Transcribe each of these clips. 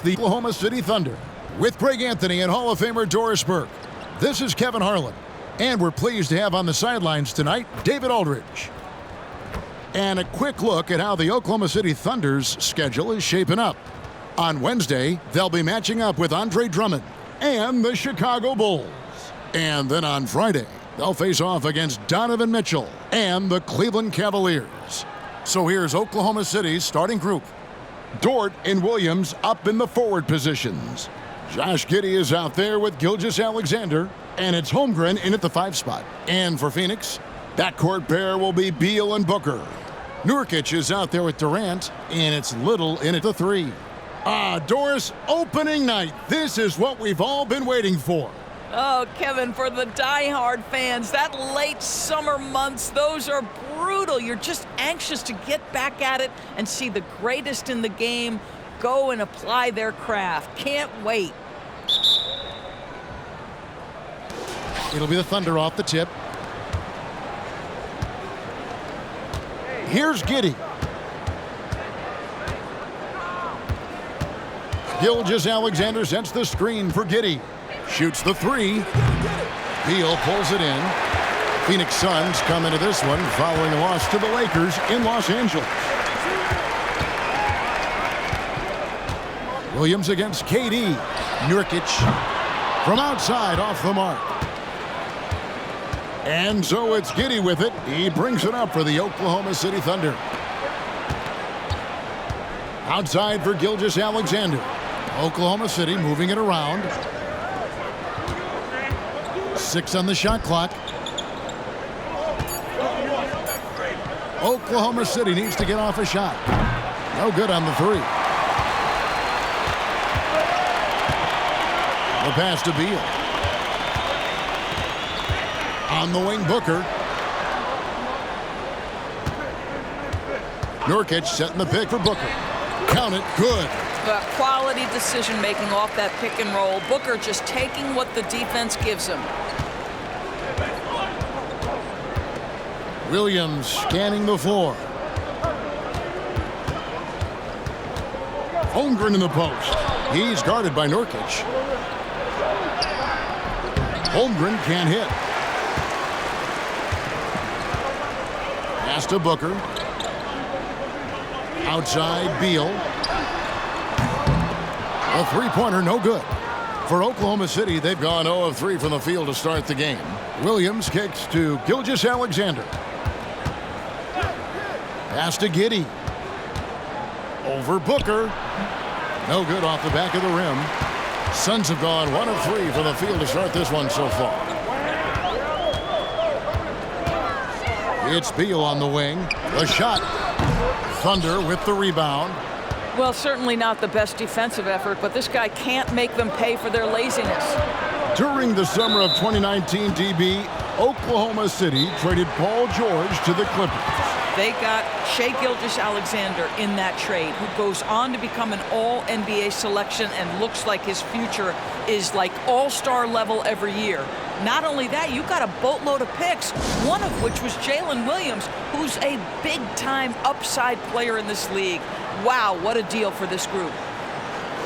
the Oklahoma City Thunder. With Greg Anthony and Hall of Famer Doris Burke, this is Kevin Harlan. And we're pleased to have on the sidelines tonight David Aldridge. And a quick look at how the Oklahoma City Thunder's schedule is shaping up. On Wednesday, they'll be matching up with Andre Drummond and the Chicago Bulls. And then on Friday, they'll face off against Donovan Mitchell and the Cleveland Cavaliers. So here's Oklahoma City's starting group. Dort and Williams up in the forward positions. Josh Giddey is out there with Gilgeous-Alexander, and it's Holmgren in at the 5 spot. And for Phoenix, backcourt pair will be Beal and Booker. Nurkic is out there with Durant, and it's Little in at the 3. Doris, opening night. This is what we've all been waiting for. Oh, Kevin, for the die-hard fans, that late summer months, those are brutal. You're just anxious to get back at it and see the greatest in the game go and apply their craft. Can't wait. It'll be the Thunder off the tip. Here's Giddey. Gilgeous-Alexander sets the screen for Giddey. Shoots the 3. Beal pulls it in. Phoenix Suns come into this one following a loss to the Lakers in Los Angeles. Williams against KD. Nurkic from outside off the mark. And so it's Giddey with it. He brings it up for the Oklahoma City Thunder. Outside for Gilgeous-Alexander. Oklahoma City moving it around. 6 on the shot clock. Oklahoma City needs to get off a shot. No good on the 3. The pass to Beal. On the wing, Booker. Nurkic setting the pick for Booker. Count it, good. Quality decision-making off that pick and roll. Booker just taking what the defense gives him. Williams scanning the floor. Holmgren in the post. He's guarded by Nurkic. Holmgren can't hit. Pass to Booker. Outside, Beal. A 3-pointer, no good. For Oklahoma City, they've gone 0 of 3 from the field to start the game. Williams kicks to Gilgeous-Alexander. Pass to Giddey. Over Booker. No good off the back of the rim. Suns have gone 1 of 3 from the field to start this one so far. It's Beal on the wing. The shot. Thunder with the rebound. Well, certainly not the best defensive effort, but this guy can't make them pay for their laziness. During the summer of 2019, DB, Oklahoma City traded Paul George to the Clippers. They got Shai Gilgeous-Alexander in that trade, who goes on to become an all-NBA selection and looks like his future is like all-star level every year. Not only that, you got a boatload of picks, one of which was Jalen Williams, who's a big-time upside player in this league. Wow, what a deal for this group.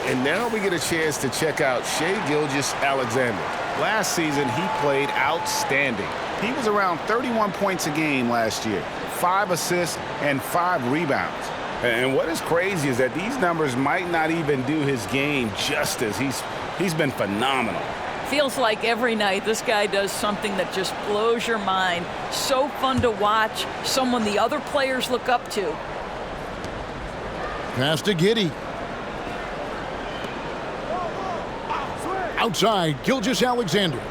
And now we get a chance to check out Shai Gilgeous-Alexander. Last season, he played outstanding. He was around 31 points a game last year, 5 assists and 5 rebounds. And what is crazy is that these numbers might not even do his game justice. He's been phenomenal. Feels like every night this guy does something that just blows your mind. So fun to watch, someone the other players look up to. Pass to Giddey. Outside, Gilgeous-Alexander.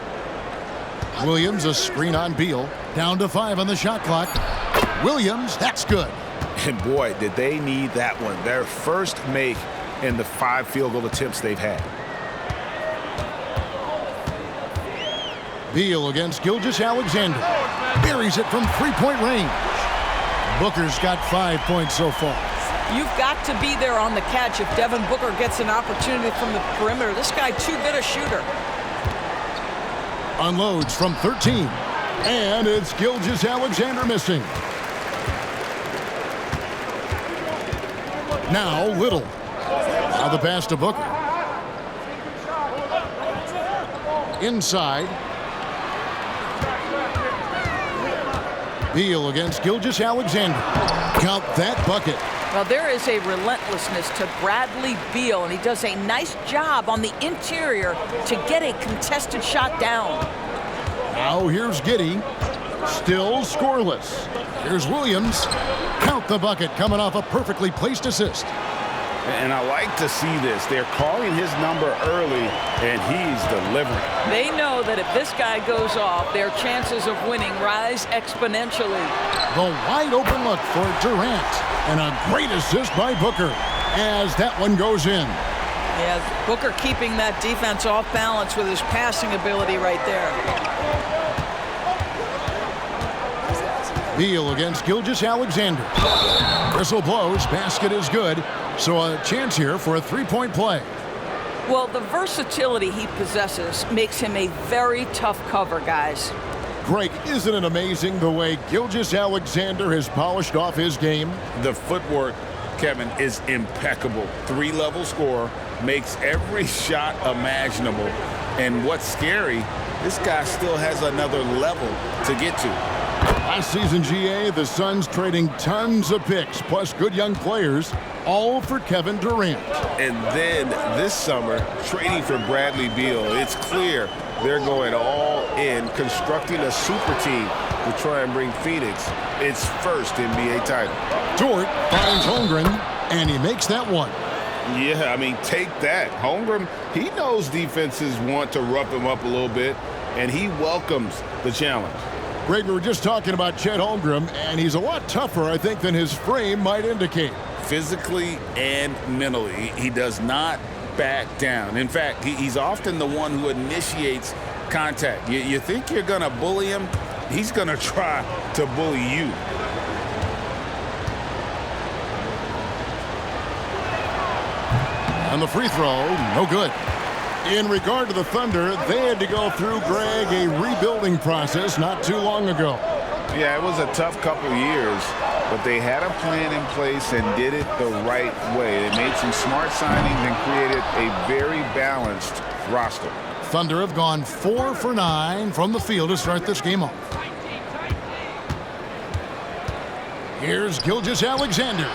Williams, a screen on Beal. Down to 5 on the shot clock. Williams, that's good. And boy, did they need that one. Their first make in the 5 field goal attempts they've had. Beal against Gilgeous-Alexander. Buries it from 3-point range. Booker's got 5 points so far. You've got to be there on the catch if Devin Booker gets an opportunity from the perimeter. This guy too good a shooter. Unloads from 13. And it's Gilgeous-Alexander missing. Now Little. Now the pass to Booker. Inside. Beal against Gilgeous-Alexander. Count that bucket. Well, there is a relentlessness to Bradley Beal, and he does a nice job on the interior to get a contested shot down. Now here's Giddey. Still scoreless. Here's Williams. Count the bucket, coming off a perfectly placed assist. And I like to see this. They're calling his number early, and he's delivering. They know that if this guy goes off, their chances of winning rise exponentially. The wide open look for Durant. And a great assist by Booker as that one goes in. Yeah, Booker keeping that defense off balance with his passing ability right there. Beal against Gilgeous-Alexander. Whistle blows, basket is good. So a chance here for a three-point play. Well, the versatility he possesses makes him a very tough cover, guys. Greg, isn't it amazing the way Gilgeous-Alexander has polished off his game? The footwork, Kevin, is impeccable. Three-level scorer, makes every shot imaginable. And what's scary, this guy still has another level to get to. Last season, GA, the Suns trading tons of picks, plus good young players, all for Kevin Durant. And then this summer, trading for Bradley Beal. It's clear they're going all in, constructing a super team to try and bring Phoenix its first NBA title. Dort finds Holmgren, and he makes that one. Yeah, I mean, take that. Holmgren, he knows defenses want to rough him up a little bit, and he welcomes the challenge. Greg, we were just talking about Chet Holmgren, and he's a lot tougher, I think, than his frame might indicate. Physically and mentally, he does not back down. In fact, he's often the one who initiates contact. You think you're going to bully him, he's going to try to bully you. And the free throw, no good. In regard to the Thunder, they had to go through, Greg, a rebuilding process not too long ago. Yeah, it was a tough couple years, but they had a plan in place and did it the right way. They made some smart signings and created a very balanced roster. Thunder have gone 4 for 9 from the field to start this game off. Here's Gilgeous-Alexander.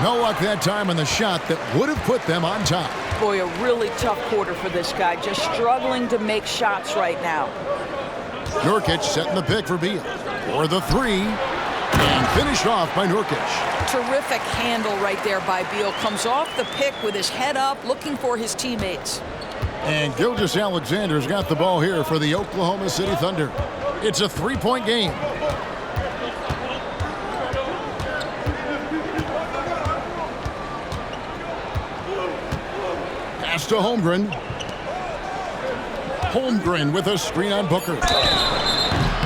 No luck that time on the shot that would have put them on top. Boy, a really tough quarter for this guy, just struggling to make shots right now. Nurkic setting the pick for Beal. For the three, and finished off by Nurkic. Terrific handle right there by Beal. Comes off the pick with his head up, looking for his teammates. And Gilgeous-Alexander's got the ball here for the Oklahoma City Thunder. It's a three-point game. Pass to Holmgren. Holmgren with a screen on Booker.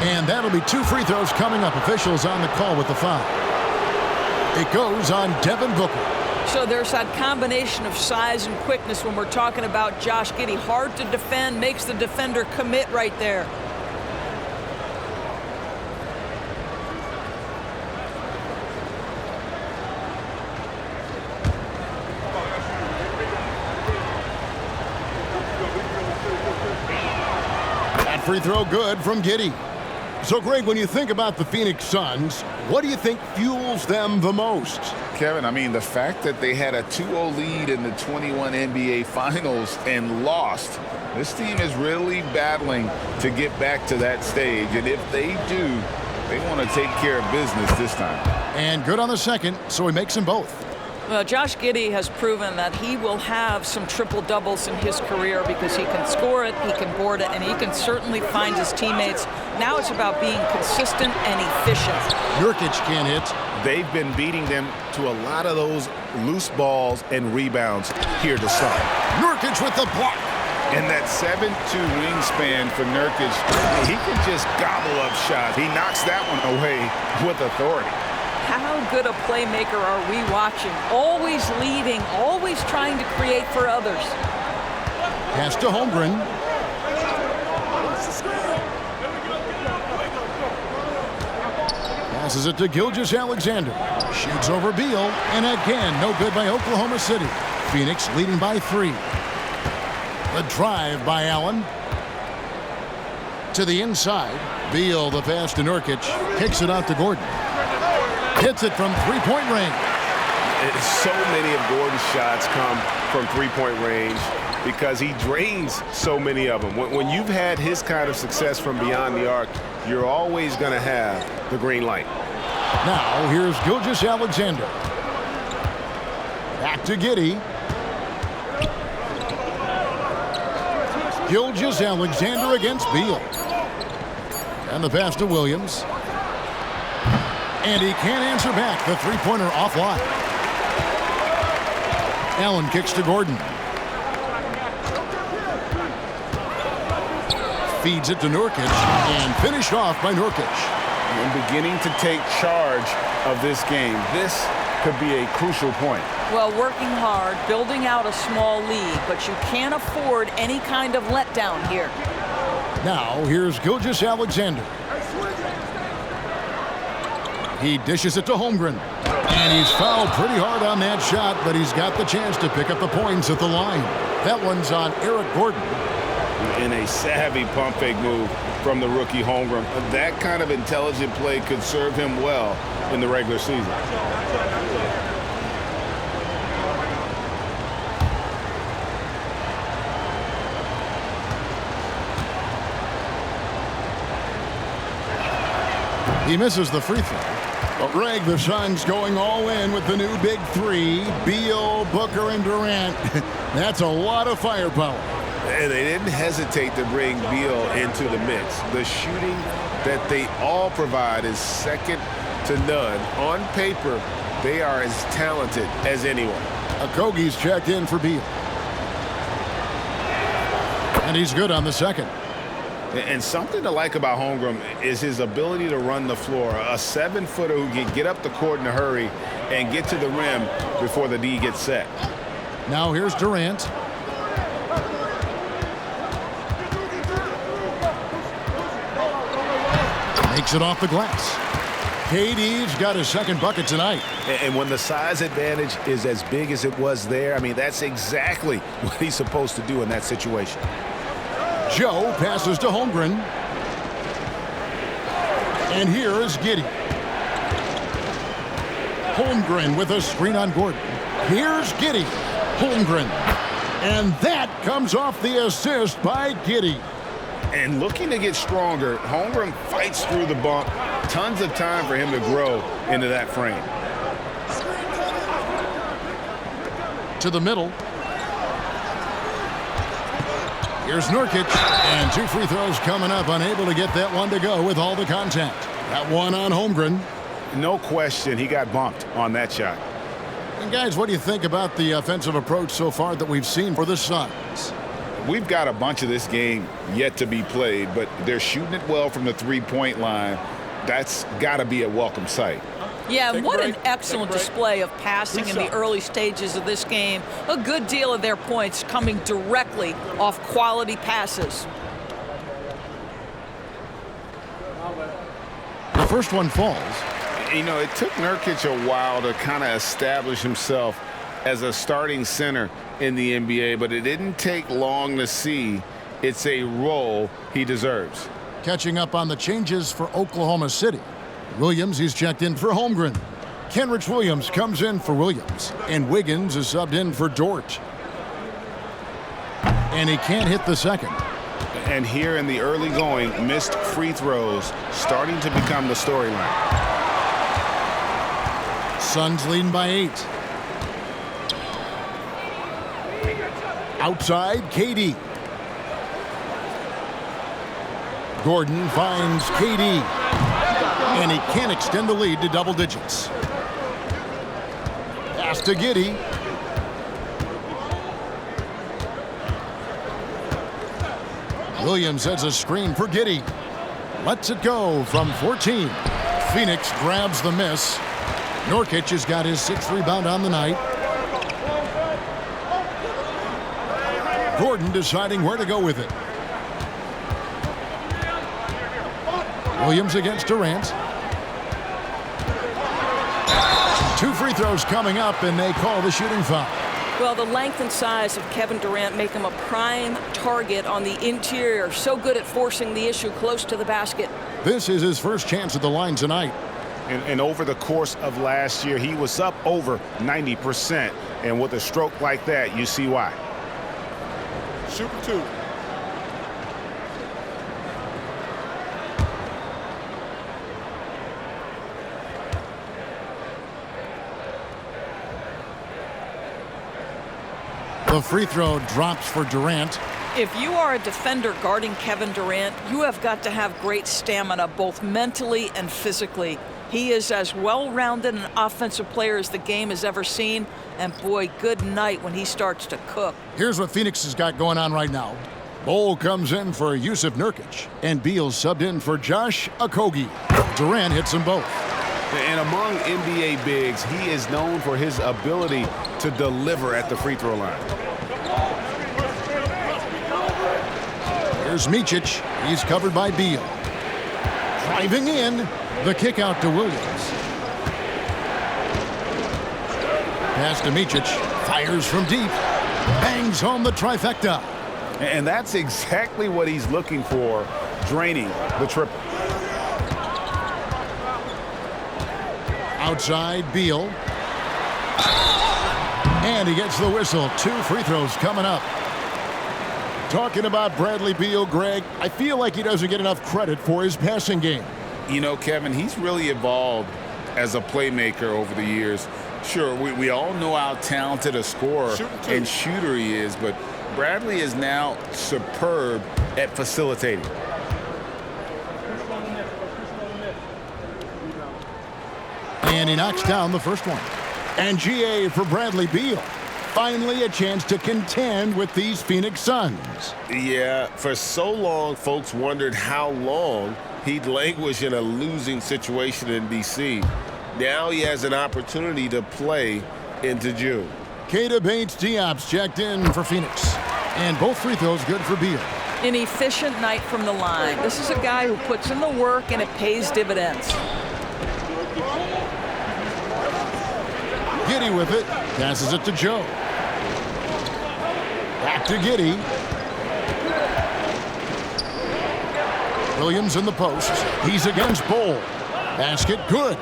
And that'll be 2 free throws coming up. Officials on the call with the foul. It goes on Devin Booker. So there's that combination of size and quickness when we're talking about Josh Giddey. Hard to defend, makes the defender commit right there. That free throw good from Giddey. So, Greg, when you think about the Phoenix Suns, what do you think fuels them the most? Kevin, I mean, the fact that they had a 2-0 lead in the 21 NBA Finals and lost, this team is really battling to get back to that stage. And if they do, they want to take care of business this time. And good on the second, so he makes them both. Well, Josh Giddey has proven that he will have some triple-doubles in his career because he can score it, he can board it, and he can certainly find his teammates. Now it's about being consistent and efficient. Nurkic can't hit. They've been beating them to a lot of those loose balls and rebounds here to start. Nurkic with the block. And that 7'2" wingspan for Nurkic, he can just gobble up shots. He knocks that one away with authority. How good a playmaker are we watching? Always leading, always trying to create for others. Pass to Holmgren. Passes it to Gilgeous-Alexander. Shoots over Beal, and again, no good by Oklahoma City. Phoenix leading by 3. The drive by Allen. To the inside. Beal, the pass to Nurkic. Kicks it out to Gordon. Hits it from three-point range. So many of Gordon's shots come from three-point range because he drains so many of them. When you've had his kind of success from beyond the arc, you're always going to have the green light. Now, here's Gilgeous-Alexander. Back to Giddey. Gilgeous-Alexander against Beal. And the pass to Williams. And he can't answer back. The three-pointer offline. Allen kicks to Gordon. Feeds it to Nurkic. And finished off by Nurkic. And beginning to take charge of this game. This could be a crucial point. Well, working hard, building out a small lead, but you can't afford any kind of letdown here. Now, here's Gilgeous-Alexander. He dishes it to Holmgren. And he's fouled pretty hard on that shot, but he's got the chance to pick up the points at the line. That one's on Eric Gordon. In a savvy pump fake move from the rookie Holmgren. That kind of intelligent play could serve him well in the regular season. He misses the free throw. But Greg, the Suns going all in with the new big three. Beal, Booker, and Durant. That's a lot of firepower. And they didn't hesitate to bring Beal into the mix. The shooting that they all provide is second to none. On paper, they are as talented as anyone. Okogie's checked in for Beal. And he's good on the second. And something to like about Holmgren is his ability to run the floor. A 7-footer who can get up the court in a hurry and get to the rim before the D gets set. Now here's Durant. Makes it off the glass. KD's got his second bucket tonight. And when the size advantage is as big as it was there, I mean, that's exactly what he's supposed to do in that situation. Joe passes to Holmgren. And here is Giddey. Holmgren with a screen on Gordon. Here's Giddey. Holmgren. And that comes off the assist by Giddey. And looking to get stronger, Holmgren fights through the bump. Tons of time for him to grow into that frame. To the middle. Here's Nurkic, and 2 free throws coming up, unable to get that one to go with all the contact. That one on Holmgren. No question, he got bumped on that shot. And guys, what do you think about the offensive approach so far that we've seen for the Suns? We've got a bunch of this game yet to be played, but they're shooting it well from the three-point line. That's got to be a welcome sight. Yeah, and what an excellent display of passing in the early stages of this game. A good deal of their points coming directly off quality passes. The first one falls. You know, it took Nurkic a while to kind of establish himself as a starting center in the NBA, but it didn't take long to see it's a role he deserves. Catching up on the changes for Oklahoma City. Williams, he's checked in for Holmgren. Kenrich Williams comes in for Williams. And Wiggins is subbed in for Dort. And he can't hit the second. And here in the early going, missed free throws starting to become the storyline. Suns leading by 8. Outside, KD. Gordon finds KD. And he can't extend the lead to double digits. Pass to Giddey. Williams has a screen for Giddey. Lets it go from 14. Phoenix grabs the miss. Nurkic has got his 6th rebound on the night. Gordon deciding where to go with it. Williams against Durant. 2 free throws coming up, and they call the shooting foul. Well, the length and size of Kevin Durant make him a prime target on the interior. So good at forcing the issue close to the basket. This is his first chance at the line tonight. And over the course of last year, he was up over 90%. And with a stroke like that, you see why. Shoot for two. The free throw drops for Durant. If you are a defender guarding Kevin Durant, you have got to have great stamina, both mentally and physically. He is as well-rounded an offensive player as the game has ever seen. And boy, good night when he starts to cook. Here's what Phoenix has got going on right now. Bol comes in for Yusuf Nurkic, and Beal subbed in for Josh Okogie. Durant hits them both. And among NBA bigs, he is known for his ability to deliver at the free throw line. Here's Micic. He's covered by Beal. Driving in. The kick out to Williams. Pass to Micic. Fires from deep. Bangs home the trifecta. And that's exactly what he's looking for, draining the triple. Outside, Beal. And he gets the whistle. 2 free throws coming up. Talking about Bradley Beal, Greg, I feel like he doesn't get enough credit for his passing game. You know, Kevin, he's really evolved as a playmaker over the years. Sure, we all know how talented a scorer and shooter he is, but Bradley is now superb at facilitating. And he knocks down the first one. And GA for Bradley Beal. Finally a chance to contend with these Phoenix Suns. Yeah, for so long, folks wondered how long he'd languish in a losing situation in D.C. Now he has an opportunity to play into June. Keita Bates-Diop's checked in for Phoenix. And both free throws good for Beal. An efficient night from the line. This is a guy who puts in the work and it pays dividends. Giddey with it. Passes it to Joe. Back to Giddey. Williams in the post. He's against Bol. Basket good.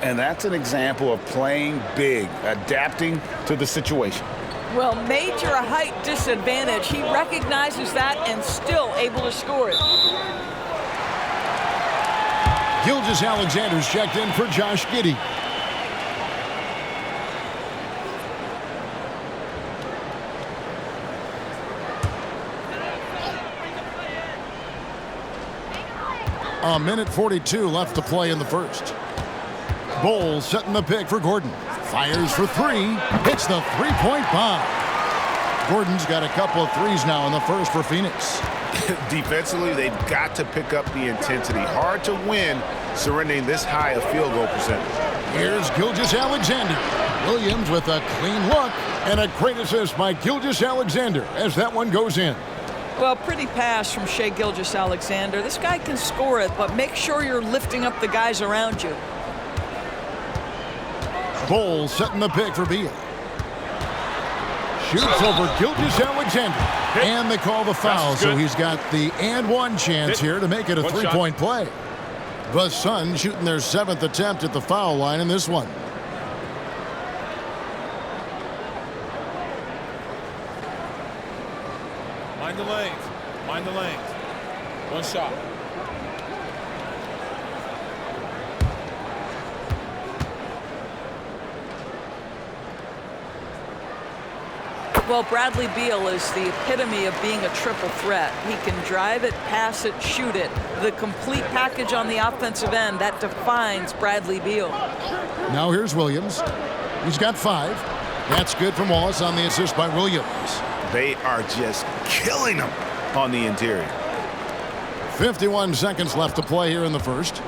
And that's an example of playing big, adapting to the situation. Well, major height disadvantage. He recognizes that and still able to score it. Gilgeous-Alexander's checked in for Josh Giddey. A minute 42 left to play in the first. Bol setting the pick for Gordon. Fires for 3. Hits the three-point bomb. Gordon's got a couple of threes now in the first for Phoenix. Defensively, they've got to pick up the intensity. Hard to win surrendering this high a field goal percentage. Here's Gilgeous-Alexander. Williams with a clean look and a great assist by Gilgeous-Alexander as that one goes in. Well, pretty pass from Shai Gilgeous-Alexander. This guy can score it, but make sure you're lifting up the guys around you. Bol setting the pick for Beal. Shoots over Gilgeous-Alexander. And they call the foul, so he's got the and one chance here to make it a three-point play. The Suns shooting their 7th attempt at the foul line in this one. Mind the lanes. Mind the lanes. One shot. Well, Bradley Beal is the epitome of being a triple threat. He can drive it, pass it, shoot it. The complete package on the offensive end, that defines Bradley Beal. Now here's Williams. He's got 5. That's good from Wallace on the assist by Williams. They are just killing them on the interior. 51 seconds left to play here in the first.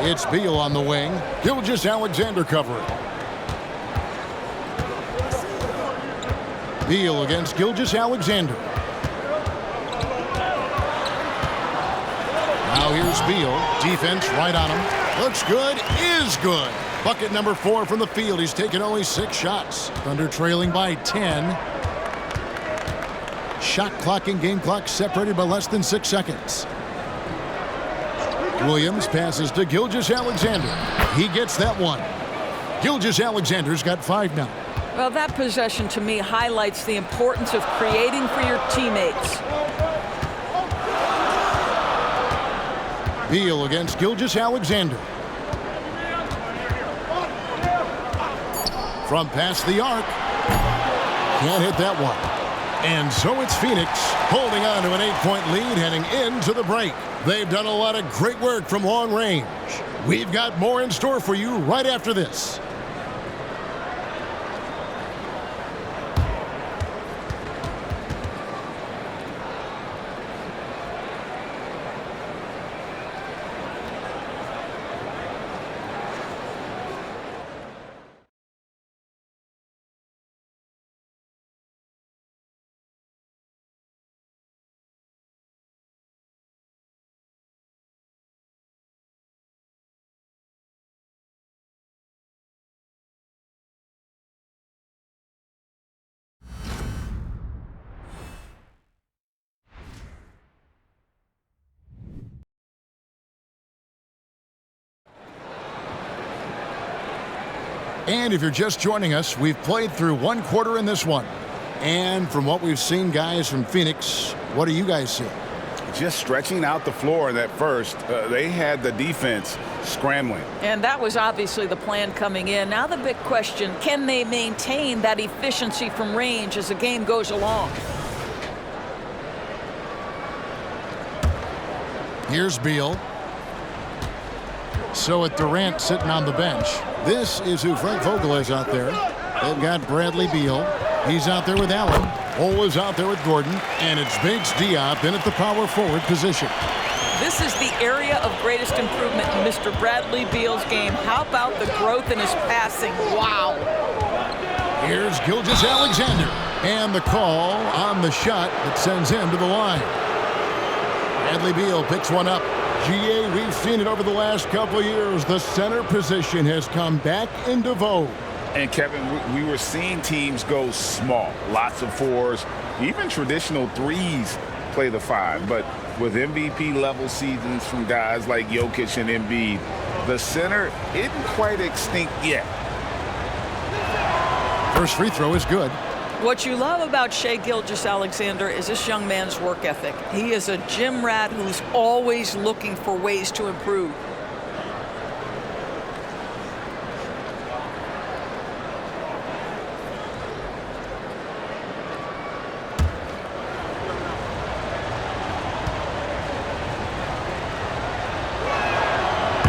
It's Beal on the wing. Gilgeous-Alexander covering. Beal against Gilgeous-Alexander. Now here's Beal. Defense right on him. Looks good, is good. Bucket number 4 from the field. He's taken only 6 shots. Thunder trailing by 10. Shot clock and game clock separated by less than 6 seconds. Williams passes to Gilgeous-Alexander. He gets that one. Gilgeous-Alexander's got 5 now. Well, that possession to me highlights the importance of creating for your teammates. Beal against Gilgeous-Alexander. From past the arc. Can't hit that one. And so it's Phoenix holding on to an 8-point lead heading into the break. They've done a lot of great work from long range. We've got more in store for you right after this. And if you're just joining us, we've played through 1 quarter in this one. And from what we've seen, guys, from Phoenix, what do you guys see? Just stretching out the floor in that first. They had the defense scrambling. And that was obviously the plan coming in. Now the big question, can they maintain that efficiency from range as the game goes along? Here's Beal. So with Durant sitting on the bench, this is who Frank Vogel is out there. They've got Bradley Beal. He's out there with Allen. Ole is out there with Gordon. And it's Bates Diop in at the power forward position. This is the area of greatest improvement in Mr. Bradley Beal's game. How about the growth in his passing? Wow. Here's Gilgeous-Alexander. And the call on the shot that sends him to the line. Bradley Beal picks one up. GA, we've seen it over the last couple of years. The center position has come back into vogue. And, Kevin, we were seeing teams go small. Lots of 4s. Even traditional 3s play the 5. But with MVP-level seasons from guys like Jokic and Embiid, the center isn't quite extinct yet. First free throw is good. What you love about Shai Gilgeous-Alexander is this young man's work ethic. He is a gym rat who's always looking for ways to improve.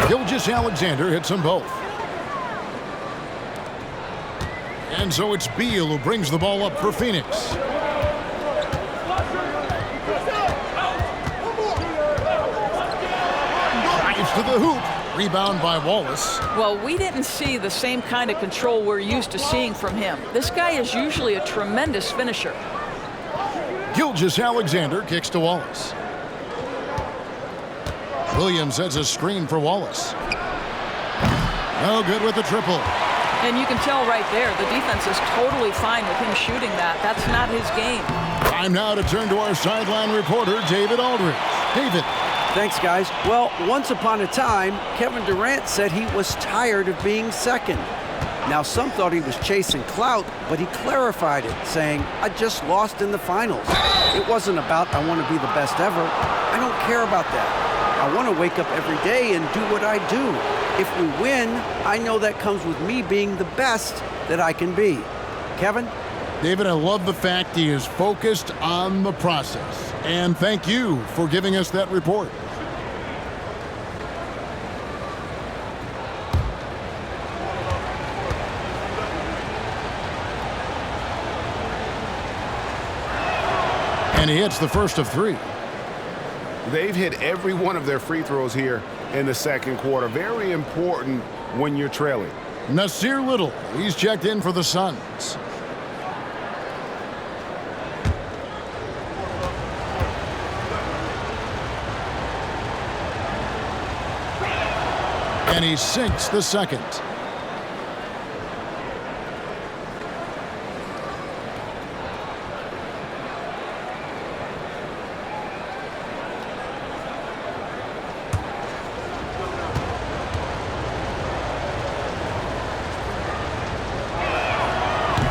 Gilgeous-Alexander hits them both. And so it's Beal who brings the ball up for Phoenix. Drives to the hoop. Rebound by Wallace. Well, we didn't see the same kind of control we're used to seeing from him. This guy is usually a tremendous finisher. Gilgeous-Alexander kicks to Wallace. Williams sets a screen for Wallace. No good with the triple. And you can tell right there, the defense is totally fine with him shooting that. That's not his game. Time now to turn to our sideline reporter, David Aldridge. David. Thanks, guys. Well, once upon a time, Kevin Durant said he was tired of being second. Now, some thought he was chasing clout, but he clarified it, saying, I just lost in the finals. It wasn't about I want to be the best ever. I don't care about that. I want to wake up every day and do what I do. If we win, I know that comes with me being the best that I can be. Kevin? David, I love the fact he is focused on the process. And thank you for giving us that report. And he hits the first of 3. They've hit every one of their free throws here in the second quarter. Very important when you're trailing. Nasir Little, he's checked in for the Suns. And he sinks the second.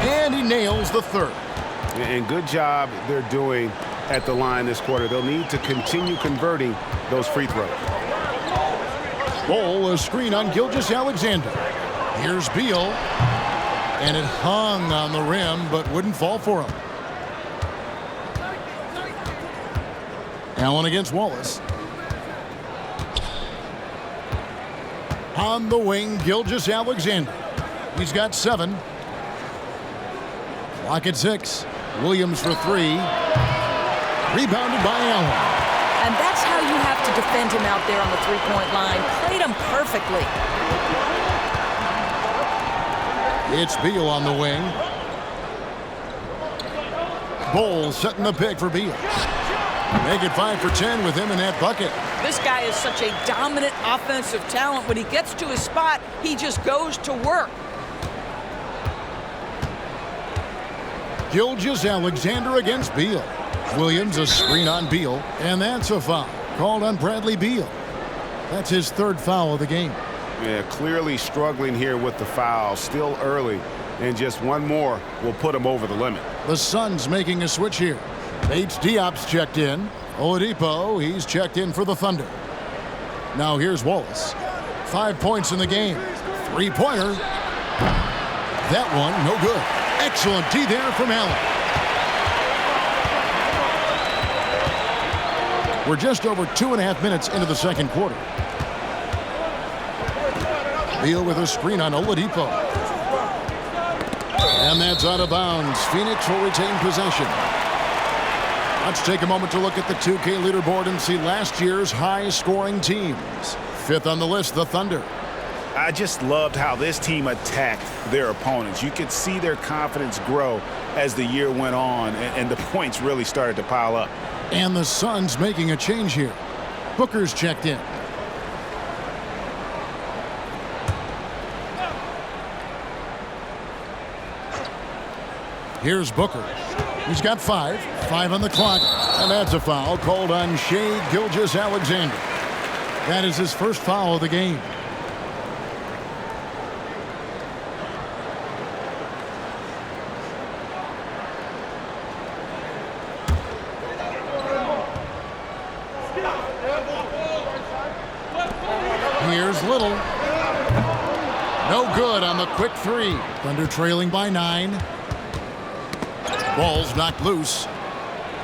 And he nails the third. And good job they're doing at the line this quarter. They'll need to continue converting those free throws. Ball, a screen on Gilgeous-Alexander. Here's Beal. And it hung on the rim, but wouldn't fall for him. Allen against Wallace. On the wing, Gilgeous-Alexander. He's got 7. Clock at 6. Williams for 3. Rebounded by Allen. And that's how you have to defend him out there on the three-point line. Played him perfectly. It's Beal on the wing. Bowles setting the pick for Beal. Make it 5 for 10 with him in that bucket. This guy is such a dominant offensive talent. When he gets to his spot, he just goes to work. Gilgeous-Alexander against Beal. Williams a screen on Beal, and that's a foul called on Bradley Beal. That's his 3rd foul of the game. Yeah, clearly struggling here with the foul. Still early, and just one more will put him over the limit. The Suns making a switch here. Diop's checked in. Oladipo, he's checked in for the Thunder. Now here's Wallace. 5 points in the game. 3-pointer. That one, no good. Excellent D there from Allen. We're just over 2.5 minutes into the second quarter. Beal with a screen on Oladipo. And that's out of bounds. Phoenix will retain possession. Let's take a moment to look at the 2K leaderboard and see last year's high-scoring teams. 5th on the list, the Thunder. I just loved how this team attacked their opponents. You could see their confidence grow as the year went on, and the points really started to pile up. And the Suns making a change here. Booker's checked in. Here's Booker. He's got 5. 5 on the clock. And that's a foul called on Shai Gilgeous-Alexander. That is his 1st foul of the game. Here's Little. No good on the quick 3. Thunder trailing by 9. Ball's knocked loose.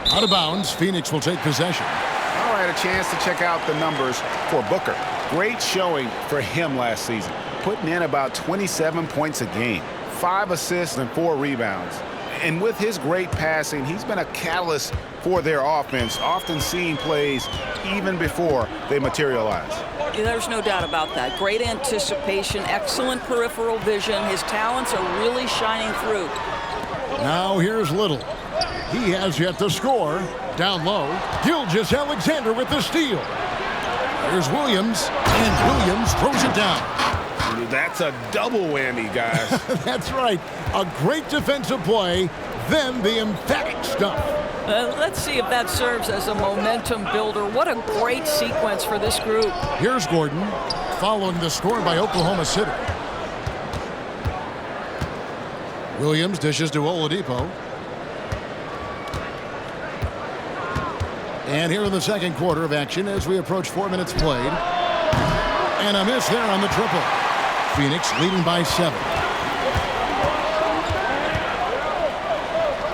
Out of bounds. Phoenix will take possession. All right, a chance to check out the numbers for Booker. Great showing for him last season, putting in about 27 points a game, 5 assists and 4 rebounds. And with his great passing, he's been a catalyst for their offense, often seeing plays even before they materialize. There's no doubt about that. Great anticipation, excellent peripheral vision. His talents are really shining through. Now here's Little. He has yet to score. Down low, Gilgeous-Alexander with the steal. Here's Williams, and Williams throws it down. That's a double whammy, guys. That's right. A great defensive play, then the emphatic stuff. Let's see if that serves as a momentum builder. What a great sequence for this group. Here's Gordon, following the score by Oklahoma City. Williams dishes to Oladipo. And here in the second quarter of action as we approach 4 minutes played. And a miss there on the triple. Phoenix leading by 7.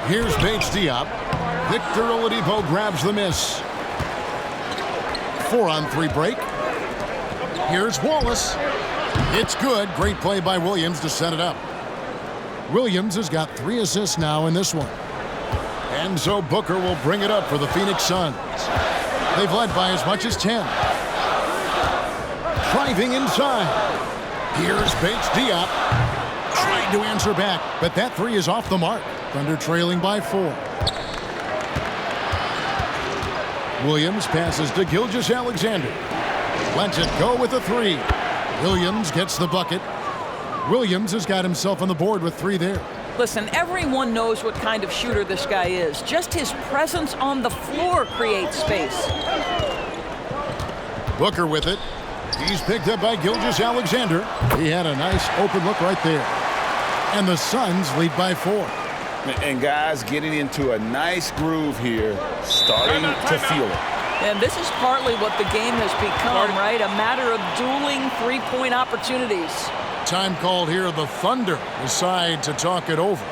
Here's Diop. Victor Oladipo grabs the miss. 4-on-3 break. Here's Wallace. It's good. Great play by Williams to set it up. Williams has got 3 assists now in this one. And so Booker will bring it up for the Phoenix Suns. They've led by as much as 10. Driving inside. Here's Diop. Trying to answer back, but that 3 is off the mark. Thunder trailing by 4. Williams passes to Gilgeous-Alexander. Lets it go with a 3. Williams gets the bucket. Williams has got himself on the board with 3 there. Listen, everyone knows what kind of shooter this guy is. Just his presence on the floor creates space. Booker with it. He's picked up by Gilgeous-Alexander. He had a nice open look right there. And the Suns lead by 4. And guys getting into a nice groove here, starting to feel it. And this is partly what the game has become, right? A matter of dueling three-point opportunities. Time called here. The Thunder decide to talk it over.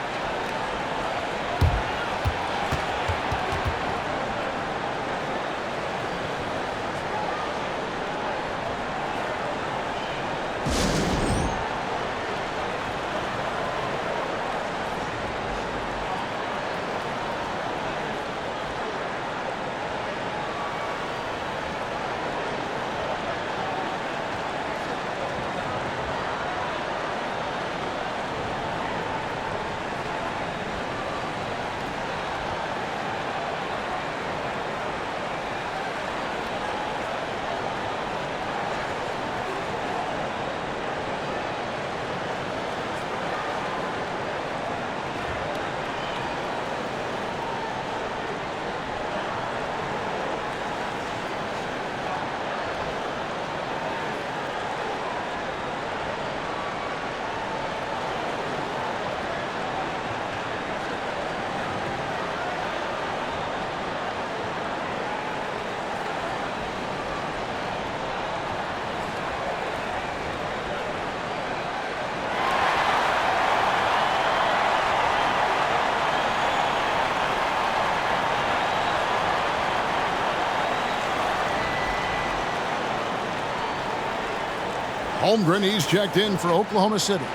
Holmgren, he's checked in for Oklahoma City.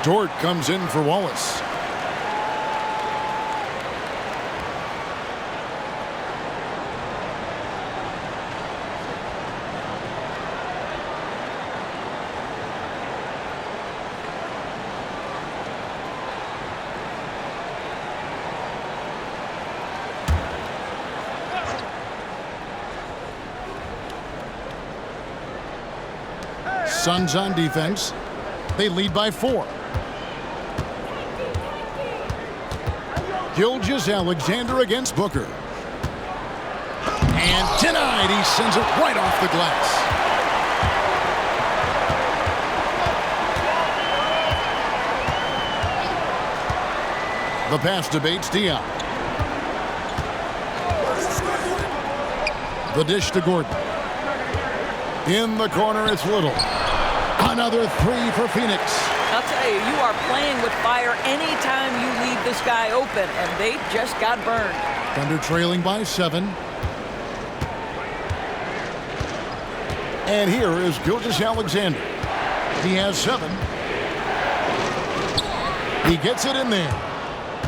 Dort comes in for Wallace. Suns on defense. They lead by 4. Gilgeous-Alexander against Booker. And denied. He sends it right off the glass. The pass to Bates Diop. The dish to Gordon. In the corner, it's Little. Another 3 for Phoenix. I'll tell you, you are playing with fire anytime you leave this guy open, and they just got burned. Thunder trailing by 7. And here is Gilgeous-Alexander. He has 7. He gets it in there.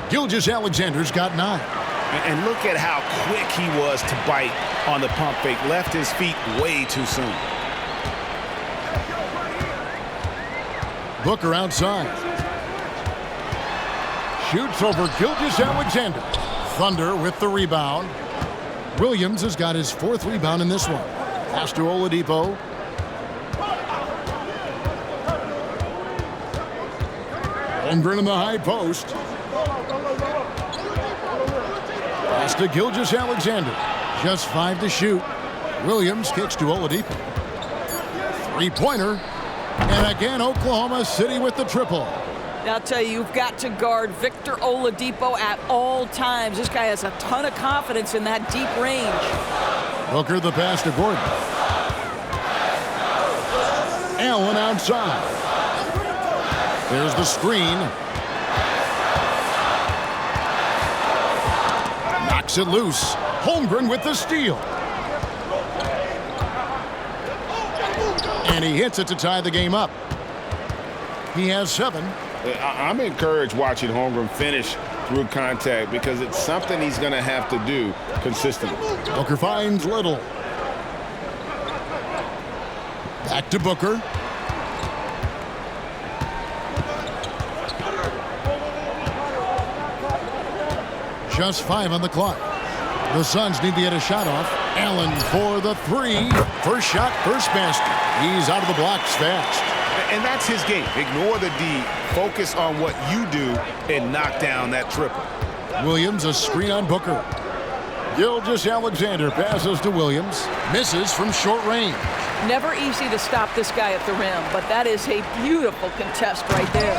Gilgeous-Alexander's got 9. And look at how quick he was to bite on the pump fake. Left his feet way too soon. Booker outside. Shoots over Gilgeous-Alexander. Thunder with the rebound. Williams has got his 4th rebound in this one. Pass to Oladipo. Holmgren in the high post. Pass to Gilgeous-Alexander. Just 5 to shoot. Williams kicks to Oladipo. 3-pointer. And again, Oklahoma City with the triple. Now, I'll tell you, you've got to guard Victor Oladipo at all times. This guy has a ton of confidence in that deep range. Booker the pass to Gordon. Allen outside. There's the screen. Knocks it loose. Holmgren with the steal. And he hits it to tie the game up. He has 7. I'm encouraged watching Holmgren finish through contact because it's something he's going to have to do consistently. Booker finds Little. Back to Booker. Just 5 on the clock. The Suns need to get a shot off. Allen for the 3. First shot, first basket. He's out of the blocks fast. And that's his game. Ignore the D. Focus on what you do and knock down that triple. Williams, a screen on Booker. Gilgeous-Alexander passes to Williams. Misses from short range. Never easy to stop this guy at the rim, but that is a beautiful contest right there.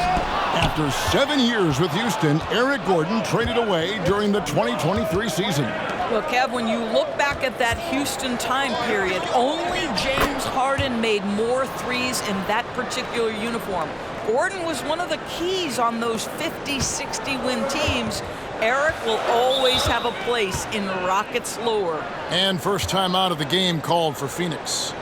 After 7 years with Houston, Eric Gordon traded away during the 2023 season. Well, Kev, when you look back at that Houston time period, only James Harden made more threes in that particular uniform. Gordon was one of the keys on those 50, 60-win teams. Eric will always have a place in Rockets lore. And first time out of the game called for Phoenix.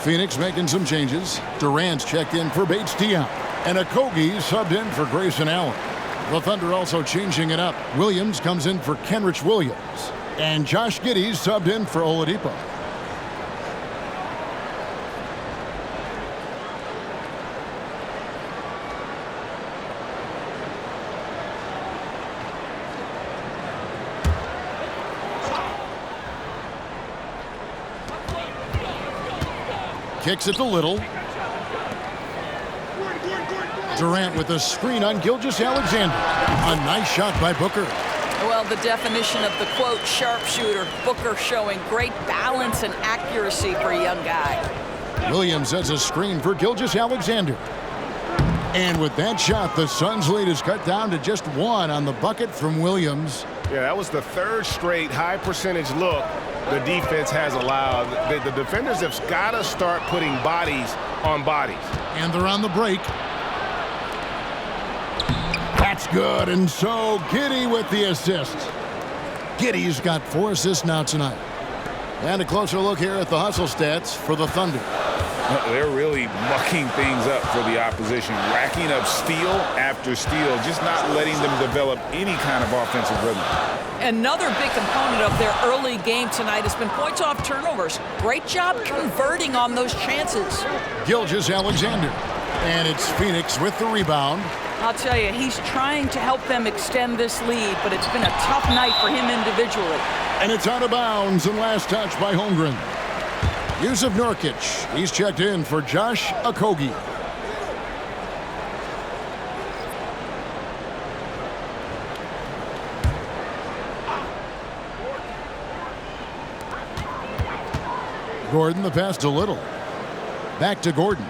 Phoenix making some changes. Durant's checked in for Bates Diop. And Okogie subbed in for Grayson Allen. The Thunder also changing it up. Williams comes in for Kenrich Williams. And Josh Giddey subbed in for Oladipo. Kicks it to Little. Durant with a screen on Gilgeous-Alexander. A nice shot by Booker. Well, the definition of the quote sharpshooter, Booker showing great balance and accuracy for a young guy. Williams has a screen for Gilgeous-Alexander. And with that shot, the Suns' lead is cut down to just one on the bucket from Williams. Yeah, that was the third straight high percentage look the defense has allowed. The defenders have got to start putting bodies on bodies. And they're on the break. That's good, and so Giddey with the assist. Giddey's got 4 assists now tonight. And a closer look here at the hustle stats for the Thunder. They're really mucking things up for the opposition, racking up steal after steal, just not letting them develop any kind of offensive rhythm. Another big component of their early game tonight has been points off turnovers. Great job converting on those chances. Gilgeous-Alexander. And it's Phoenix with the rebound. I'll tell you, he's trying to help them extend this lead, but it's been a tough night for him individually. And it's out of bounds, and last touch by Holmgren. Yusuf Nurkic, he's checked in for Josh Okogie. Gordon, the pass to Little. Back to Gordon.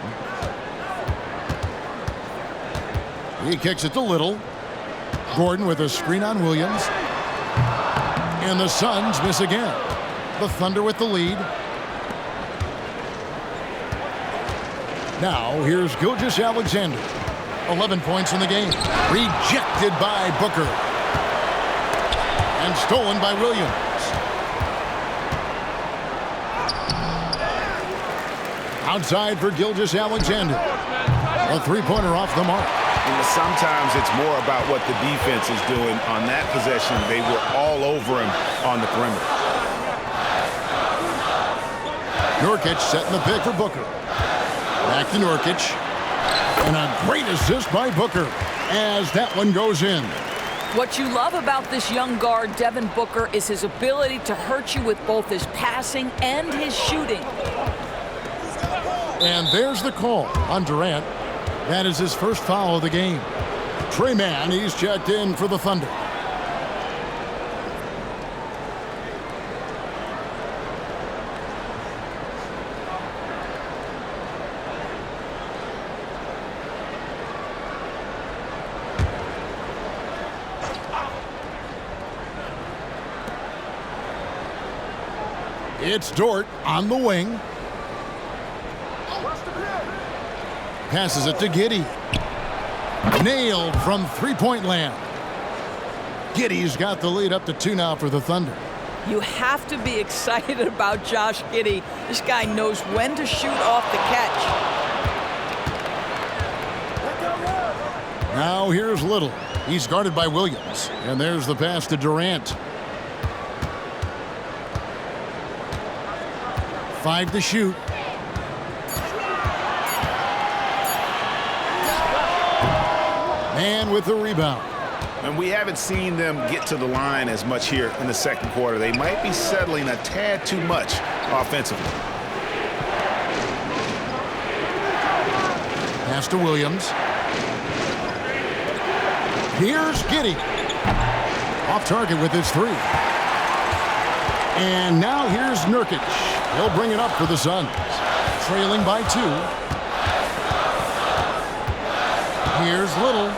He kicks it to Little. Gordon with a screen on Williams. And the Suns miss again. The Thunder with the lead. Now, here's Gilgeous-Alexander. 11 points in the game. Rejected by Booker. And stolen by Williams. Outside for Gilgeous-Alexander. A three-pointer off the mark. Sometimes it's more about what the defense is doing. On that possession, they were all over him on the perimeter. Nurkic setting the pick for Booker. Back to Nurkic. And a great assist by Booker as that one goes in. What you love about this young guard, Devin Booker, is his ability to hurt you with both his passing and his shooting. And there's the call on Durant. That is his first foul of the game. Trey Mann, he's checked in for the Thunder. It's Dort on the wing. Passes it to Giddey. Nailed from three-point land. Giddey's got the lead up to 2 now for the Thunder. You have to be excited about Josh Giddey. This guy knows when to shoot off the catch. Now here's Little. He's guarded by Williams. And there's the pass to Durant. 5 to shoot. And with the rebound. And we haven't seen them get to the line as much here in the second quarter. They might be settling a tad too much offensively. Pass to Williams. Here's Giddey. Off target with his 3. And now here's Nurkic. He'll bring it up for the Suns. Trailing by 2. Here's Little.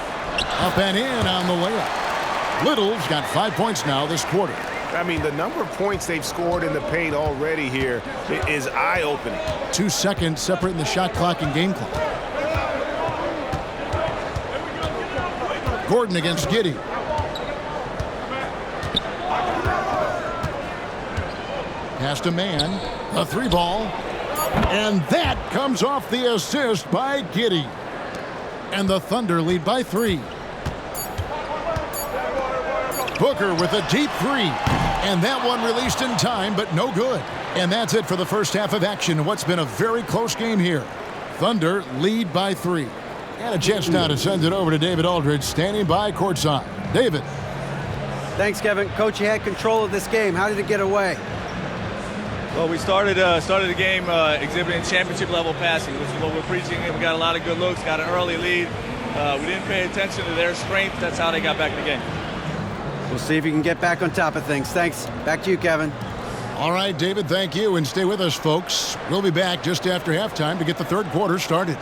Up and in on the layup. Little's got 5 points now this quarter. I mean, the number of points they've scored in the paint already here is eye-opening. 2 seconds separating the shot clock and game clock. Gordon against Giddey. Pass to Mann. A 3-ball. And that comes off the assist by Giddey. And the Thunder lead by 3. Booker with a deep 3. And that one released in time, but no good. And that's it for the first half of action in what's been a very close game here. Thunder lead by 3. And a chance now to send it over to David Aldridge, standing by courtside. David. Thanks, Kevin. Coach, you had control of this game. How did it get away? Well, we started the game exhibiting championship-level passing, which is what we're preaching, and we got a lot of good looks, got an early lead. We didn't pay attention to their strength. That's how they got back in the game. We'll see if you can get back on top of things. Thanks. Back to you, Kevin. All right, David, thank you. And stay with us, folks. We'll be back just after halftime to get the third quarter started.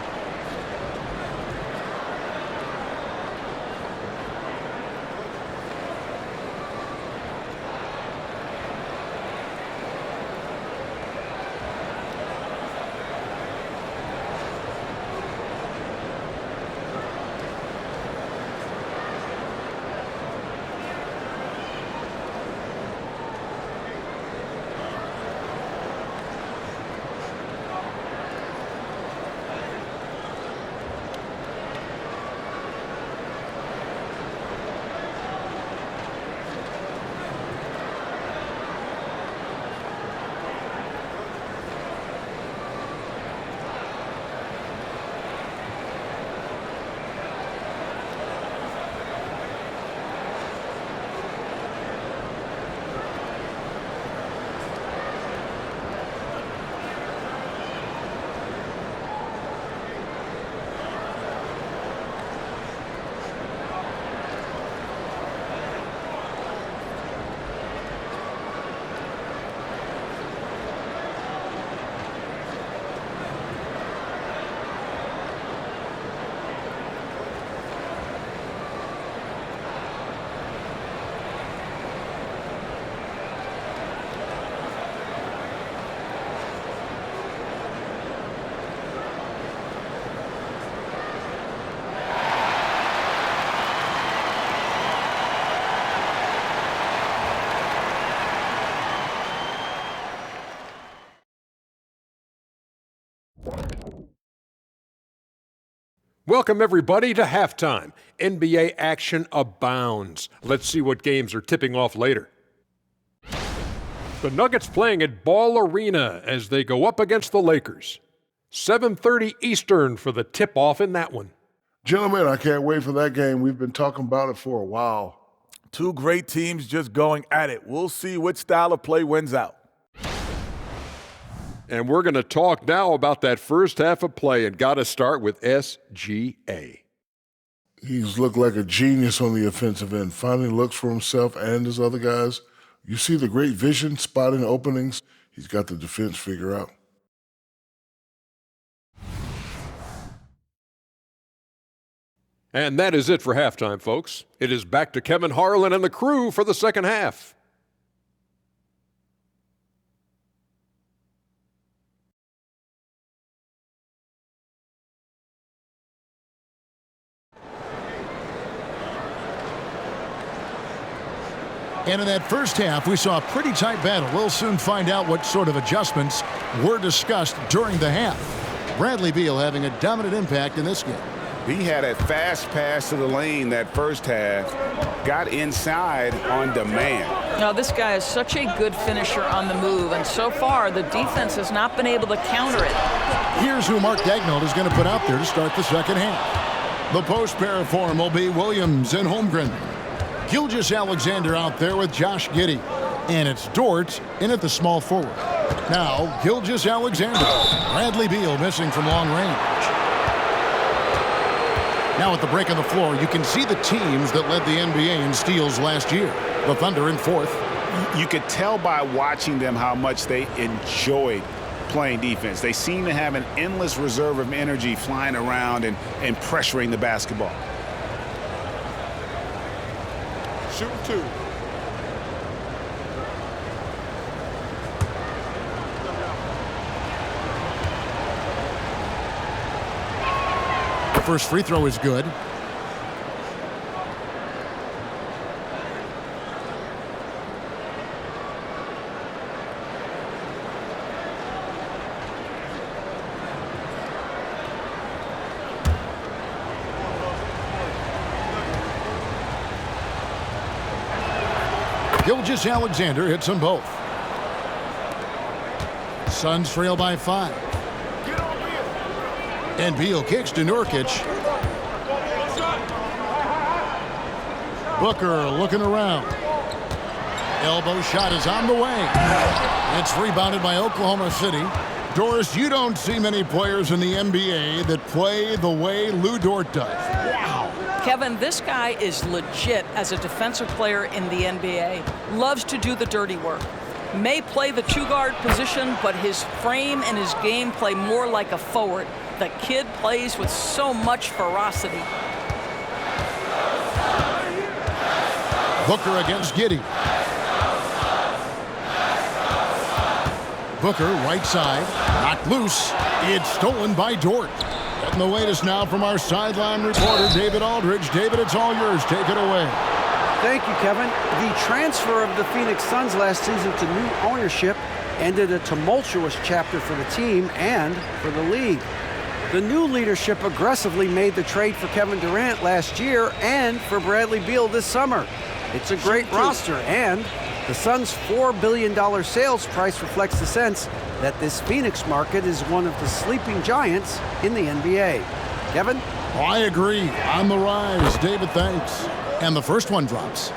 Welcome, everybody, to halftime. NBA action abounds. Let's see what games are tipping off later. The Nuggets playing at Ball Arena as they go up against the Lakers. 7:30 Eastern for the tip-off in that one. Gentlemen, I can't wait for that game. We've been talking about it for a while. Two great teams just going at it. We'll see which style of play wins out. And we're going to talk now about that first half of play, and got to start with SGA. He's looked like a genius on the offensive end, finding looks for himself and his other guys. You see the great vision, spotting openings. He's got the defense figured out. And that is it for halftime, folks. It is back to Kevin Harlan and the crew for the second half. And in that first half, we saw a pretty tight battle. We'll soon find out what sort of adjustments were discussed during the half. Bradley Beal having a dominant impact in this game. He had a fast pass to the lane that first half, got inside on demand. Now, this guy is such a good finisher on the move, and so far the defense has not been able to counter it. Here's who Mark Daigneault is going to put out there to start the second half. The post pair form will be Williams and Holmgren. Gilgeous-Alexander out there with Josh Giddey. And it's Dort in at the small forward. Now, Gilgeous-Alexander. Bradley Beal missing from long range. Now at the break on the floor, you can see the teams that led the NBA in steals last year. The Thunder in fourth. You could tell by watching them how much they enjoyed playing defense. They seem to have an endless reserve of energy flying around and pressuring the basketball. Shooting two. The first free throw is good. Gilgeous-Alexander hits them both. Suns trail by 5. And Beal kicks to Nurkic. Booker looking around. Elbow shot is on the way. It's rebounded by Oklahoma City. Doris, you don't see many players in the NBA that play the way Lou Dort does. Kevin, this guy is legit as a defensive player in the NBA. Loves to do the dirty work. May play the two-guard position, but his frame and his game play more like a forward. The kid plays with so much ferocity. Booker against Giddey. Booker, right side, knocked loose. It's stolen by Dort. Getting the latest now from our sideline reporter, David Aldridge. David, it's all yours. Take it away. Thank you, Kevin. The transfer of the Phoenix Suns last season to new ownership ended a tumultuous chapter for the team and for the league. The new leadership aggressively made the trade for Kevin Durant last year and for Bradley Beal this summer. It's a great roster, and the Suns' $4 billion sales price reflects the sense that this Phoenix market is one of the sleeping giants in the NBA. Kevin? Oh, I agree. On the rise. David, thanks. And the first one drops.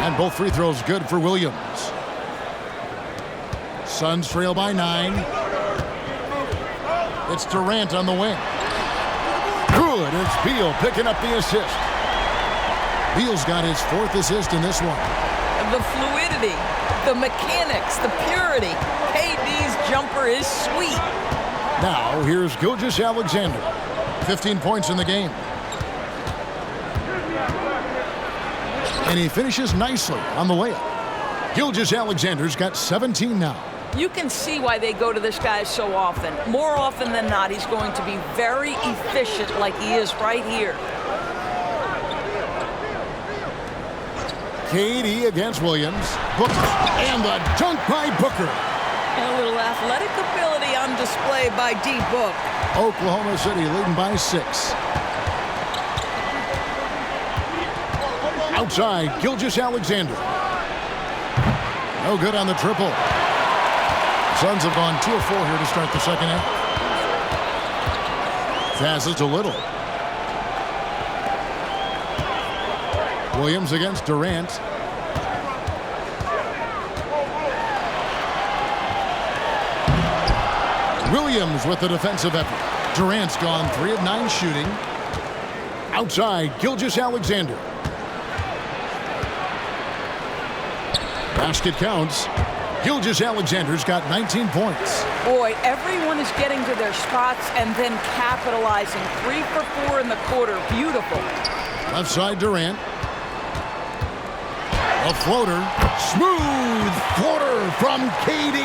And both free throws good for Williams. Suns trail by 9. It's Durant on the wing. Good. It's Beal picking up the assist. Beal's got his 4th assist in this one. The fluidity, the mechanics, the purity. KD's jumper is sweet. Now, here's Gilgeous-Alexander. 15 points in the game. And he finishes nicely on the layup. Gilgeous-Alexander's got 17 now. You can see why they go to this guy so often. More often than not, he's going to be very efficient like he is right here. KD against Williams. Booker. And the dunk by Booker. And a little athletic ability on display by D-Book. Oklahoma City leading by 6. Outside, Gilgeous-Alexander. No good on the triple. Suns have gone 2 of 4 here to start the second half. Passes a little. Williams against Durant. Williams with the defensive effort. Durant's gone 3 of 9 shooting. Outside, Gilgeous-Alexander. Basket counts. Gilgeous-Alexander's got 19 points. Boy, everyone is getting to their spots and then capitalizing. 3 for 4 in the quarter. Beautiful. Left side, Durant. A floater. Smooth floater from KD.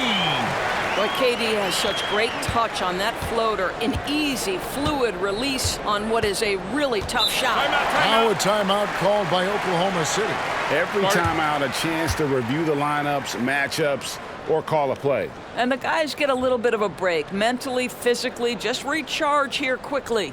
Boy, KD has such great touch on that floater. An easy, fluid release on what is a really tough shot. Now a timeout called by Oklahoma City. Every timeout, a chance to review the lineups, matchups, or call a play. And the guys get a little bit of a break. Mentally, physically, just recharge here quickly.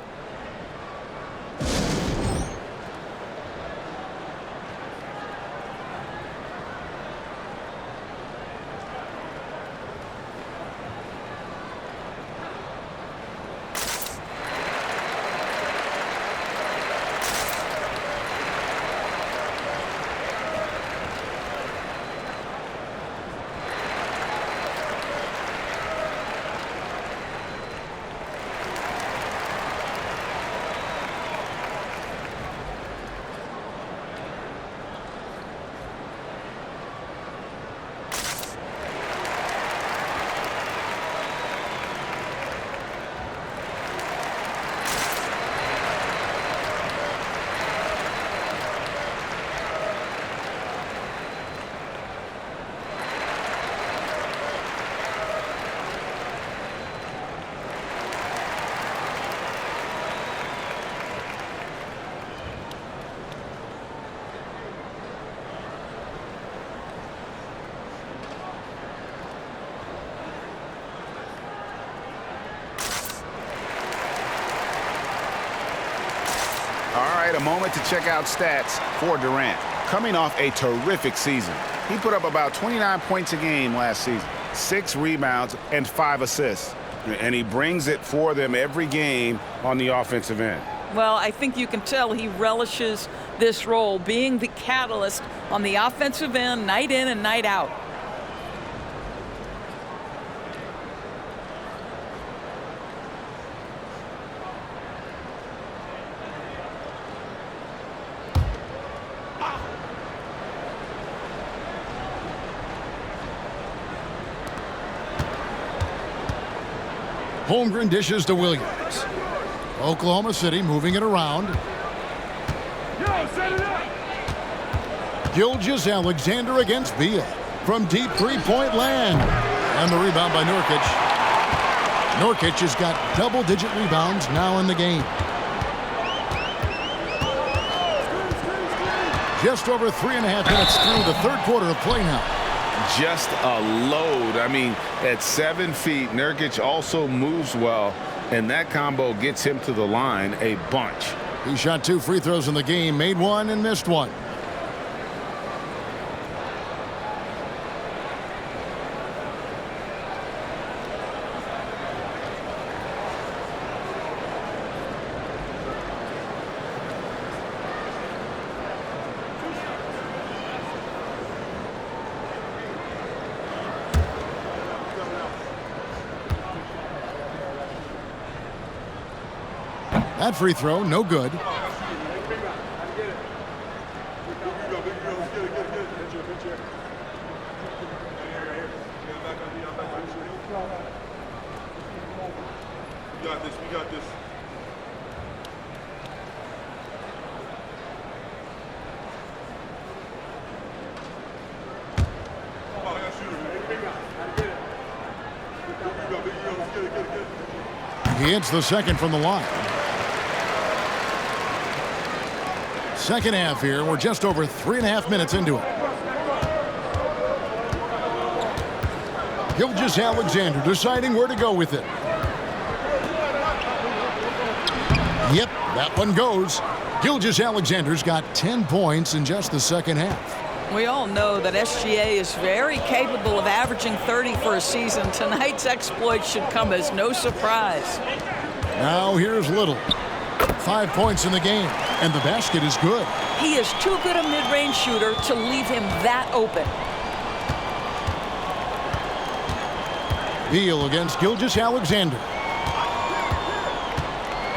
A moment to check out stats for Durant. Coming off a terrific season, he put up about 29 points a game last season, 6 rebounds and 5 assists, and he brings it for them every game on the offensive end. Well, I think you can tell he relishes this role, being the catalyst on the offensive end, night in and night out. Holmgren dishes to Williams. Oklahoma City moving it around. Gilgeous-Alexander against Beal from deep three-point land. And the rebound by Nurkic. Nurkic has got double-digit rebounds now in the game. Just over 3.5 minutes through the third quarter of play now. Just a load. I mean, at 7 feet, Nurkic also moves well, and that combo gets him to the line a bunch. He shot 2 free throws in the game, made 1 and missed 1. That free throw, no good. We got this. He hits the second from the line. Second half here. We're just over 3.5 minutes into it. Gilgeous-Alexander deciding where to go with it. Yep, that one goes. Gilgeous-Alexander's got 10 points in just the second half. We all know that SGA is very capable of averaging 30 for a season. Tonight's exploit should come as no surprise. Now here's Little. 5 points in the game, and the basket is good. He is too good a mid-range shooter to leave him that open. Beal against Gilgeous-Alexander.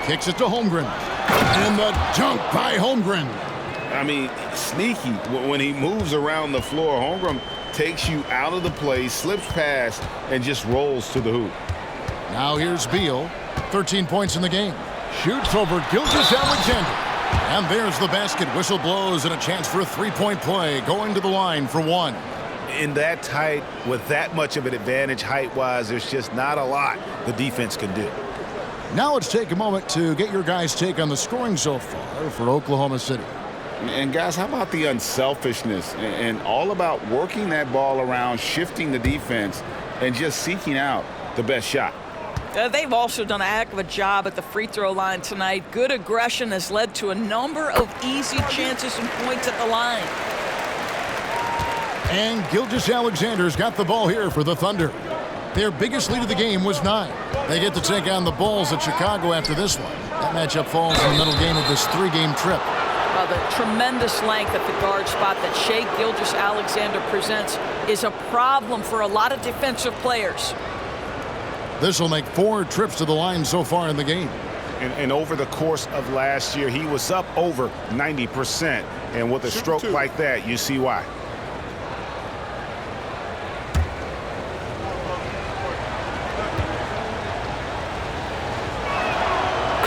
Kicks it to Holmgren. And the dunk by Holmgren. I mean, sneaky. When he moves around the floor, Holmgren takes you out of the play, slips past, and just rolls to the hoop. Now here's Beal. 13 points in the game. Shoots over Gilgeous-Alexander. And there's the basket. Whistle blows and a chance for a three-point play. Going to the line for one. In that tight, with that much of an advantage height-wise, there's just not a lot the defense can do. Now let's take a moment to get your guys' take on the scoring so far for Oklahoma City. And guys, how about the unselfishness and all about working that ball around, shifting the defense, and just seeking out the best shot? They've also done a heck of a job at the free throw line tonight. Good aggression has led to a number of easy chances and points at the line. And Gilgeous-Alexander's got the ball here for the Thunder. Their biggest lead of the game was 9. They get to take on the Bulls at Chicago after this one. That matchup falls in the middle game of this 3-game trip. The tremendous length at the guard spot that Shai Gilgeous-Alexander presents is a problem for a lot of defensive players. This will make 4 trips to the line so far in the game. And over the course of last year, he was up over 90%. And with a stroke like that, you see why.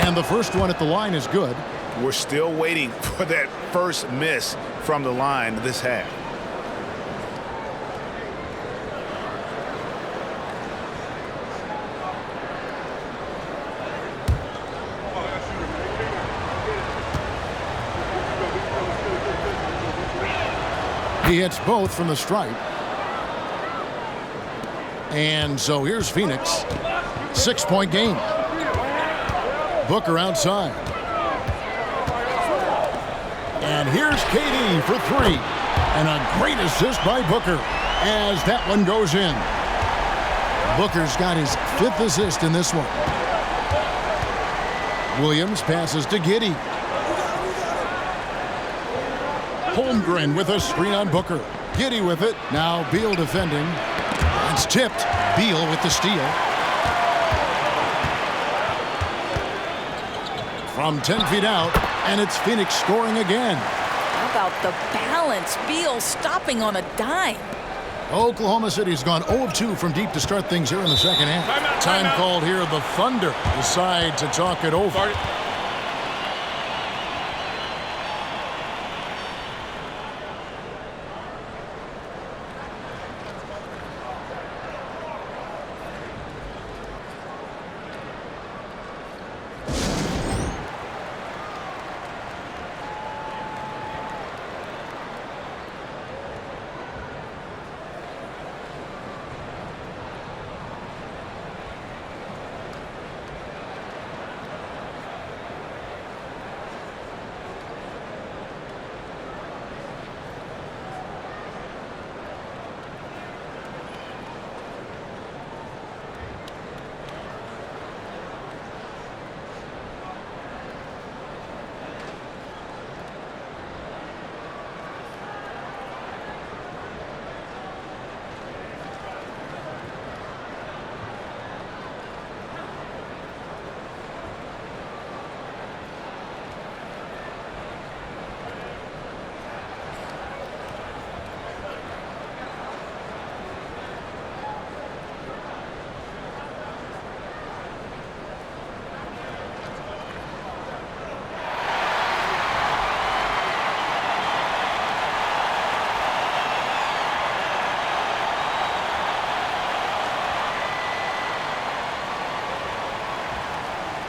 And the first one at the line is good. We're still waiting for that first miss from the line this half. He hits both from the stripe. And so here's Phoenix. 6-point game. Booker outside. And here's KD for 3. And a great assist by Booker as that one goes in. Booker's got his 5th assist in this one. Williams passes to Giddey. Holmgren with a screen on Booker. Giddey with it. Now Beal defending. It's tipped. Beal with the steal. From 10 feet out, and it's Phoenix scoring again. How about the balance? Beal stopping on a dime. Oklahoma City's gone 0 of 2 from deep to start things here in the second half. Time called here. The Thunder decide to talk it over.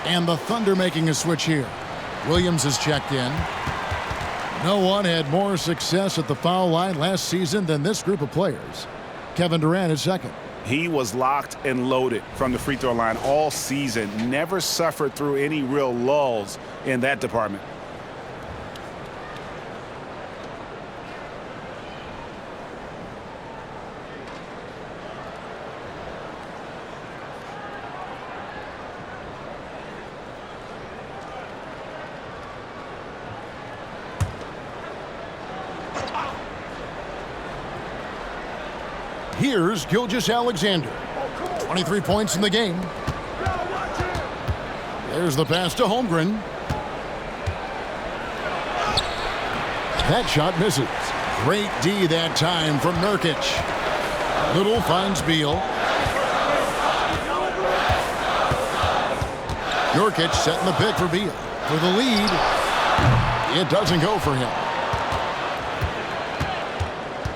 And the Thunder making a switch here. Williams is checked in. No one had more success at the foul line last season than this group of players. Kevin Durant is second. He was locked and loaded from the free throw line all season. Never suffered through any real lulls in that department. Here's Gilgeous Alexander. 23 points in the game. There's the pass to Holmgren. That shot misses. Great D that time from Nurkic. Little finds Beal. Nurkic setting the pick for Beal. For the lead. It doesn't go for him.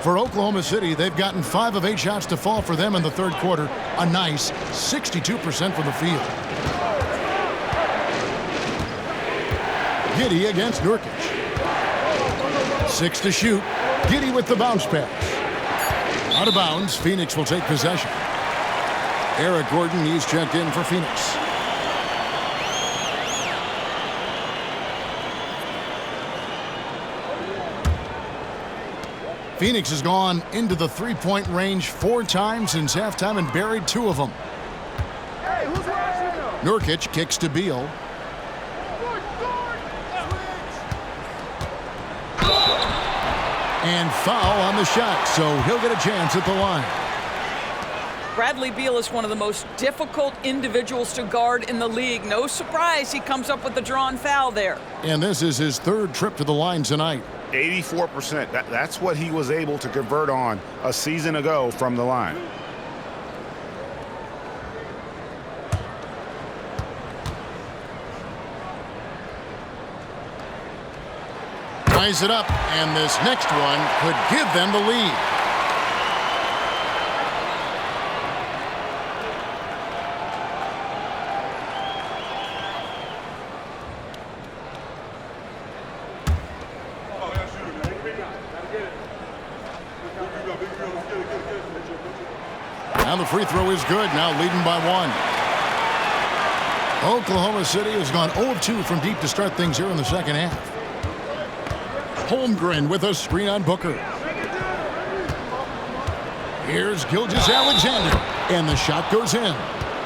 For Oklahoma City, they've gotten 5 of 8 shots to fall for them in the third quarter. A nice 62% from the field. Giddey against Nurkic. 6 to shoot. Giddey with the bounce pass. Out of bounds, Phoenix will take possession. Eric Gordon, he's checked in for Phoenix. Phoenix has gone into the three-point range 4 times since halftime and buried 2 of them. Nurkic kicks to Beal. And foul on the shot, so he'll get a chance at the line. Bradley Beal is one of the most difficult individuals to guard in the league. No surprise he comes up with the drawn foul there. And this is his 3rd trip to the line tonight. 84%. That's what he was able to convert on a season ago from the line. Ties it up, and this next one could give them the lead. Now the free throw is good, now leading by 1. Oklahoma City has gone 0 of 2 from deep to start things here in the second half. Holmgren with a screen on Booker. Here's Gilgeous Alexander, and the shot goes in.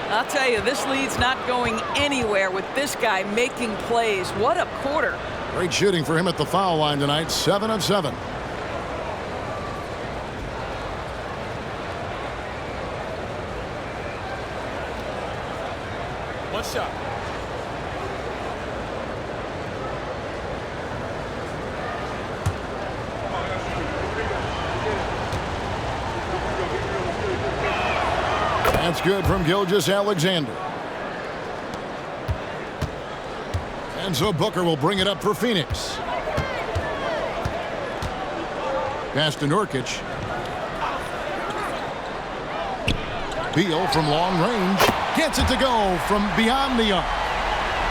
I'll tell you, this lead's not going anywhere with this guy making plays. What a quarter. Great shooting for him at the foul line tonight, 7 of 7. One shot. That's good from Gilgeous Alexander. And so Booker will bring it up for Phoenix. Pass to Nurkic. Beal from long range gets it to go from beyond the arc.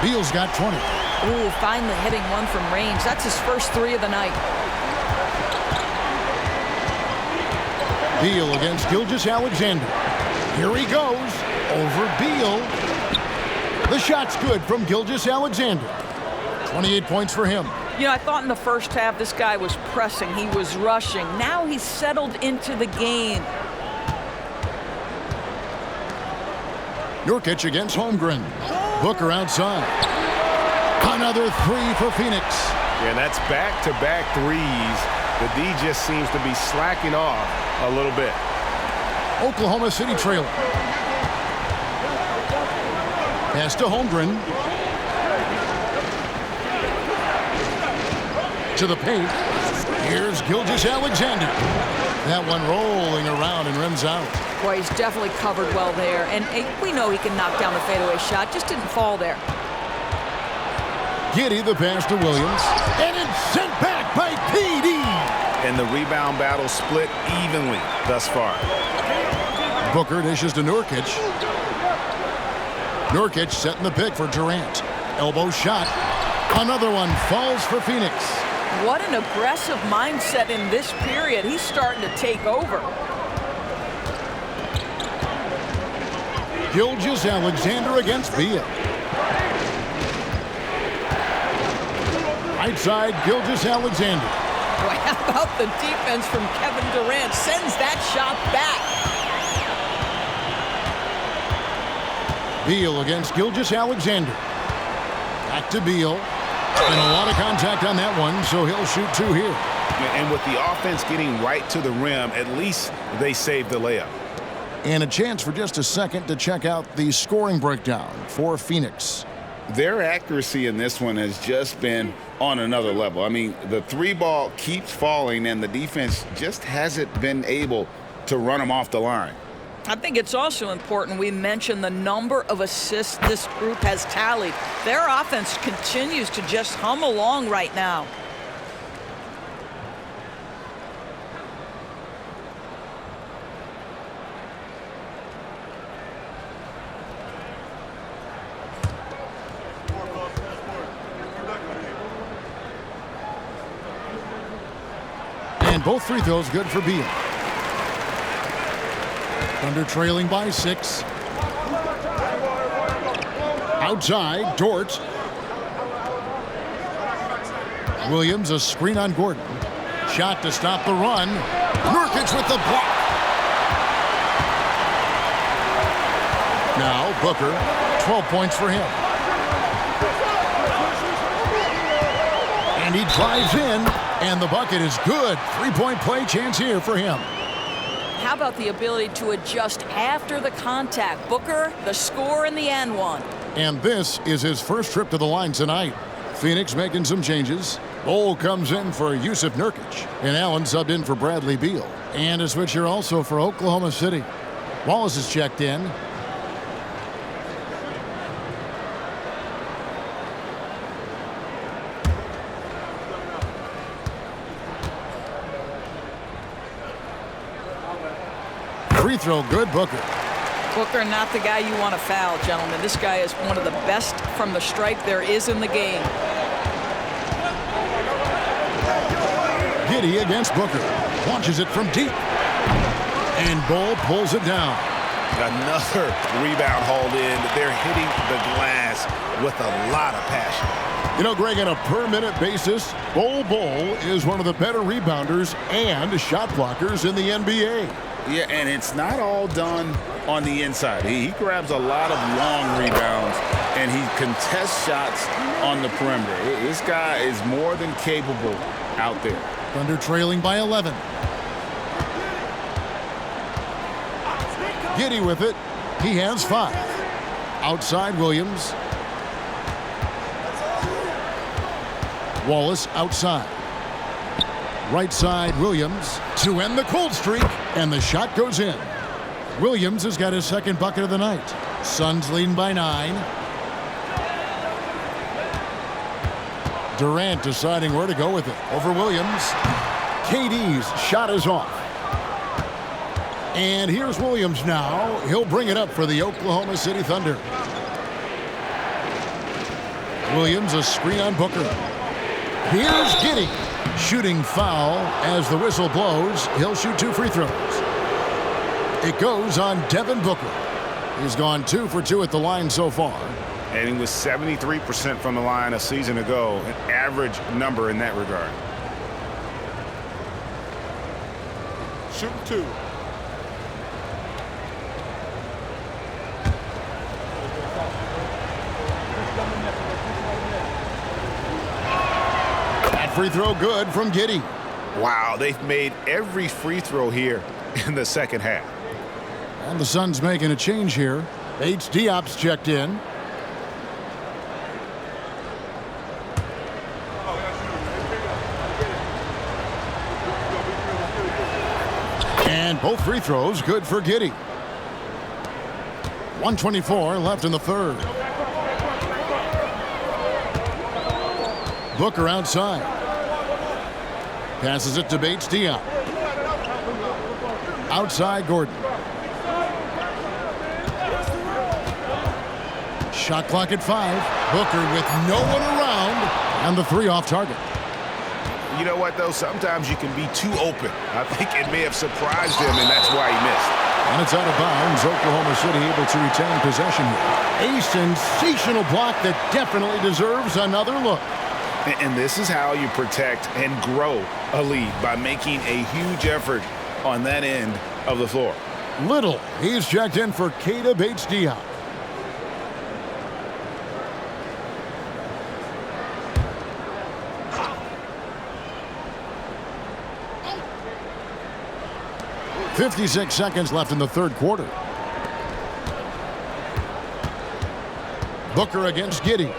Beal's got 20. Ooh, finally hitting one from range. That's his first 3 of the night. Beal against Gilgeous Alexander. Here he goes over Beal. The shot's good from Gilgeous Alexander. 28 points for him. You know, I thought in the first half this guy was pressing. He was rushing. Now he's settled into the game. Nurkic against Holmgren. Booker outside. Another 3 for Phoenix. Yeah, and that's back-to-back threes. The D just seems to be slacking off a little bit. Oklahoma City trailing. Pass to Holmgren. To the paint. Here's Gilgeous Alexander. That one rolling around and rims out. Boy, he's definitely covered well there. And we know he can knock down the fadeaway shot. Just didn't fall there. Giddey the pass to Williams. And it's sent back by PD. And the rebound battle split evenly thus far. Booker dishes to Nurkic. Nurkic setting the pick for Durant. Elbow shot. Another one falls for Phoenix. What an aggressive mindset in this period. He's starting to take over. Gilgeous Alexander against Beal. Right side, Gilgeous Alexander. Boy, how about the defense from Kevin Durant? Sends that shot back. Beal against Gilgeous Alexander. Back to Beal. And a lot of contact on that one, so he'll shoot 2 here. And with the offense getting right to the rim, at least they saved the layup. And a chance for just a second to check out the scoring breakdown for Phoenix. Their accuracy in this one has just been on another level. I mean, the 3-ball keeps falling, and the defense just hasn't been able to run them off the line. I think it's also important we mention the number of assists this group has tallied. Their offense continues to just hum along right now. And both free throws good for Beal. Thunder trailing by 6. Outside, Dort. Williams, a screen on Gordon. Shot to stop the run. Nurkic with the block. Now Booker, 12 points for him. And he drives in, and the bucket is good. 3-point play chance here for him. How about the ability to adjust after the contact? Booker, the score in the and one. And this is his first trip to the line tonight. Phoenix making some changes. Bol comes in for Yusuf Nurkic. And Allen subbed in for Bradley Beal. And a switch here also for Oklahoma City. Wallace is checked in. Free throw good, Booker. Booker, not the guy you want to foul, gentlemen. This guy is one of the best from the stripe there is in the game. Giddey against Booker. Launches it from deep. And Bol pulls it down. Another rebound hauled in. They're hitting the glass with a lot of passion. You know, Greg, on a per-minute basis, Bol is one of the better rebounders and shot blockers in the NBA. Yeah, and it's not all done on the inside. He grabs a lot of long rebounds, and he contests shots on the perimeter. This guy is more than capable out there. Thunder trailing by 11. Giddey with it. He has 5. Outside, Williams. Wallace outside. Right side, Williams to end the cold streak, and the shot goes in. Williams has got his second bucket of the night. Suns leading by 9. Durant deciding where to go with it over Williams. KD's shot is off. And here's Williams now. He'll bring it up for the Oklahoma City Thunder. Williams, a screen on Booker. Here's Giddey. Shooting foul as the whistle blows. He'll shoot 2 free throws. It goes on Devin Booker. He's gone 2 for 2 at the line so far. And he was 73% from the line a season ago, an average number in that regard. Shooting 2. Free throw good from Giddey. Wow, they've made every free throw here in the second half. And the Suns making a change here. Diop's checked in. And both free throws good for Giddey. 1:24 left in the third. Booker outside. Passes it to Diop. Outside, Gordon. Shot clock at 5. Booker with no one around, and the 3 off target. You know what, though? Sometimes you can be too open. I think it may have surprised him, and that's why he missed. And it's out of bounds. Oklahoma City able to retain possession here. A sensational block that definitely deserves another look. And this is how you protect and grow a lead, by making a huge effort on that end of the floor. Little, he's checked in for Keita Bates-Diop. 56 seconds left in the third quarter. Booker against Giddey.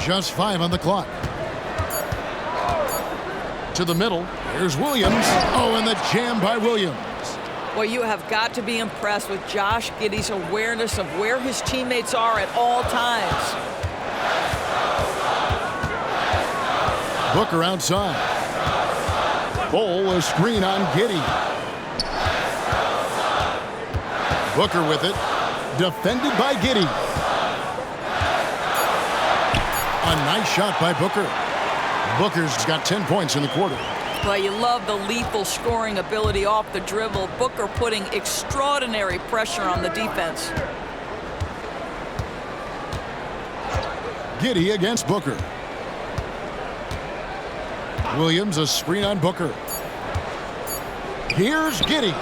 Just 5 on the clock. To the middle. Here's Williams. Oh, and the jam by Williams. Well, you have got to be impressed with Josh Giddey's awareness of where his teammates are at all times. Booker outside. Bol, a screen on Giddey. Booker with it. Defended by Giddey. A nice shot by Booker. Booker's got 10 points in the quarter. Well, you love the lethal scoring ability off the dribble. Booker putting extraordinary pressure on the defense. Giddey against Booker. Williams, a screen on Booker. Here's Giddey.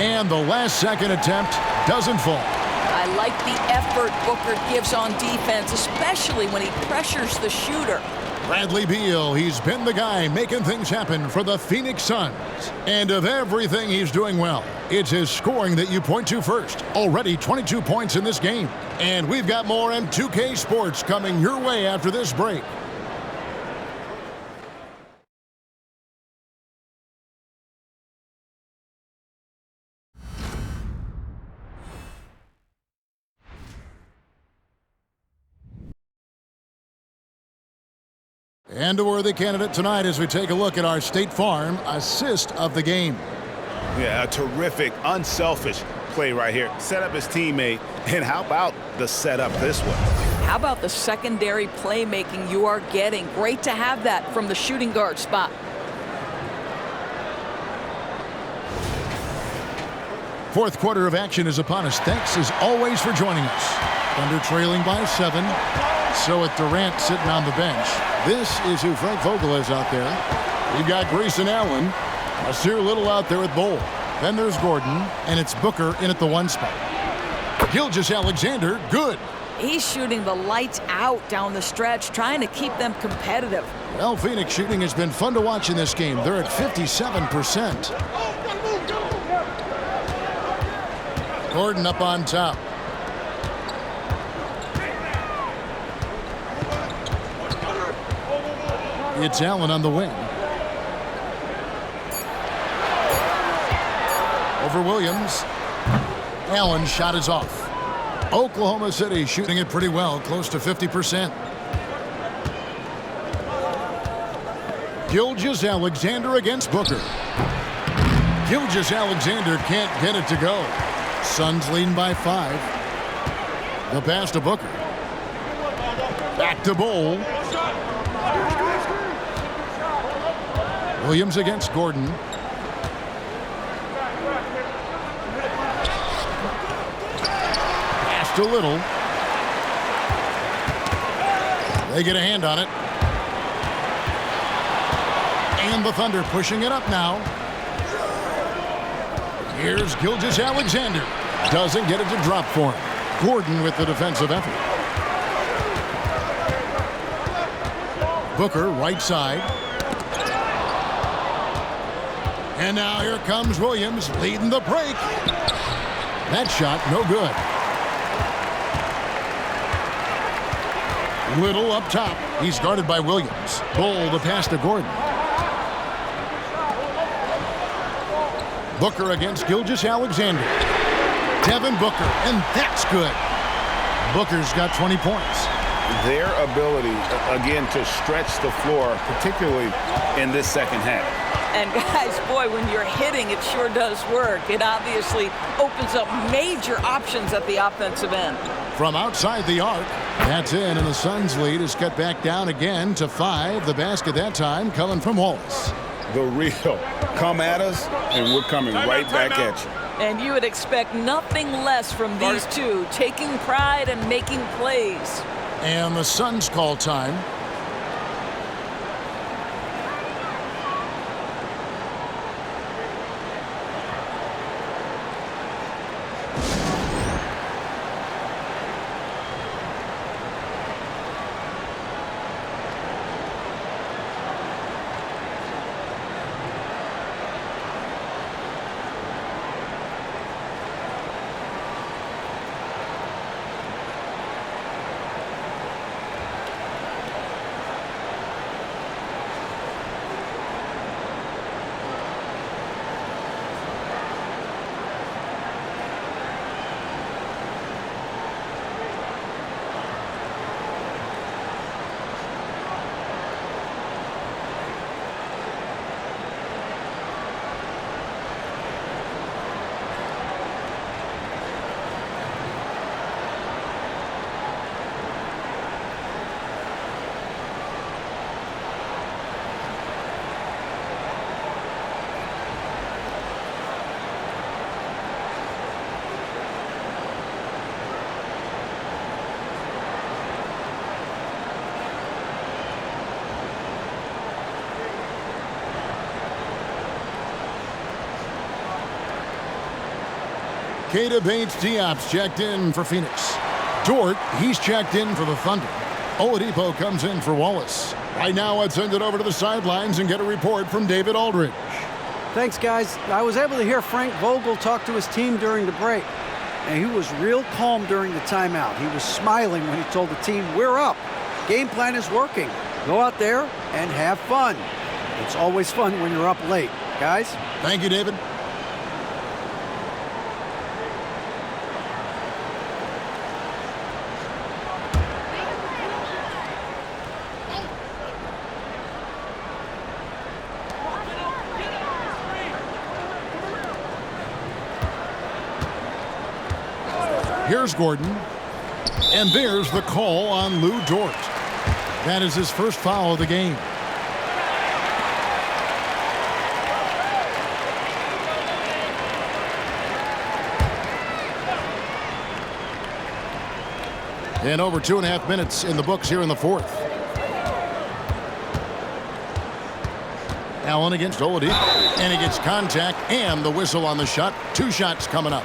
And the last second attempt doesn't fall. I like the effort Booker gives on defense, especially when he pressures the shooter. Bradley Beal, he's been the guy making things happen for the Phoenix Suns. And of everything he's doing well, it's his scoring that you point to first. Already 22 points in this game. And we've got more M2K Sports coming your way after this break. And a worthy candidate tonight as we take a look at our State Farm assist of the game. Yeah, a terrific, unselfish play right here. Set up his teammate, and how about the setup this way? How about the secondary playmaking you are getting? Great to have that from the shooting guard spot. Fourth quarter of action is upon us. Thanks as always for joining us. Thunder trailing by 7. So with Durant sitting on the bench, this is who Frank Vogel is out there. We've got Grayson Allen, Nasir Little out there with Bol. Then there's Gordon, and it's Booker in at the 1 spot. Gilgeous-Alexander, good. He's shooting the lights out down the stretch, trying to keep them competitive. Well, Phoenix shooting has been fun to watch in this game. They're at 57%. Gordon up on top. It's Allen on the wing. Over Williams. Allen's shot is off. Oklahoma City shooting it pretty well, close to 50%. Gilgeous-Alexander against Booker. Gilgeous-Alexander can't get it to go. Suns leading by 5. The pass to Booker. Back to Bol. Williams against Gordon. Pass to Little. They get a hand on it. And the Thunder pushing it up now. Here's Gilgeous-Alexander. Doesn't get it to drop for him. Gordon with the defensive effort. Booker, right side. And now here comes Williams leading the break. That shot, no good. Little up top. He's guarded by Williams. Bol the pass to Gordon. Booker against Gilgeous-Alexander. Devin Booker, and that's good. Booker's got 20 points. Their ability, again, to stretch the floor, particularly in this second half. And guys, boy, when you're hitting, it sure does work. It obviously opens up major options at the offensive end. From outside the arc, that's in, and the Suns' lead is cut back down again to 5. The basket that time coming from Wallace. The real come at us, and we're coming right back at you. And you would expect nothing less from these two, taking pride and making plays. And the Suns call time. Keita Bates-Diop's checked in for Phoenix. Dort, he's checked in for the Thunder. Oladipo comes in for Wallace. Right now, let's send it over to the sidelines and get a report from David Aldridge. Thanks, guys. I was able to hear Frank Vogel talk to his team during the break, and he was real calm during the timeout. He was smiling when he told the team, "We're up. Game plan is working. Go out there and have fun." It's always fun when you're up late. Guys? Thank you, David. Here's Gordon. And there's the call on Lou Dort. That is his first foul of the game. And over 2.5 minutes in the books here in the fourth. Allen against Oladipo. And he gets contact and the whistle on the shot. 2 shots coming up.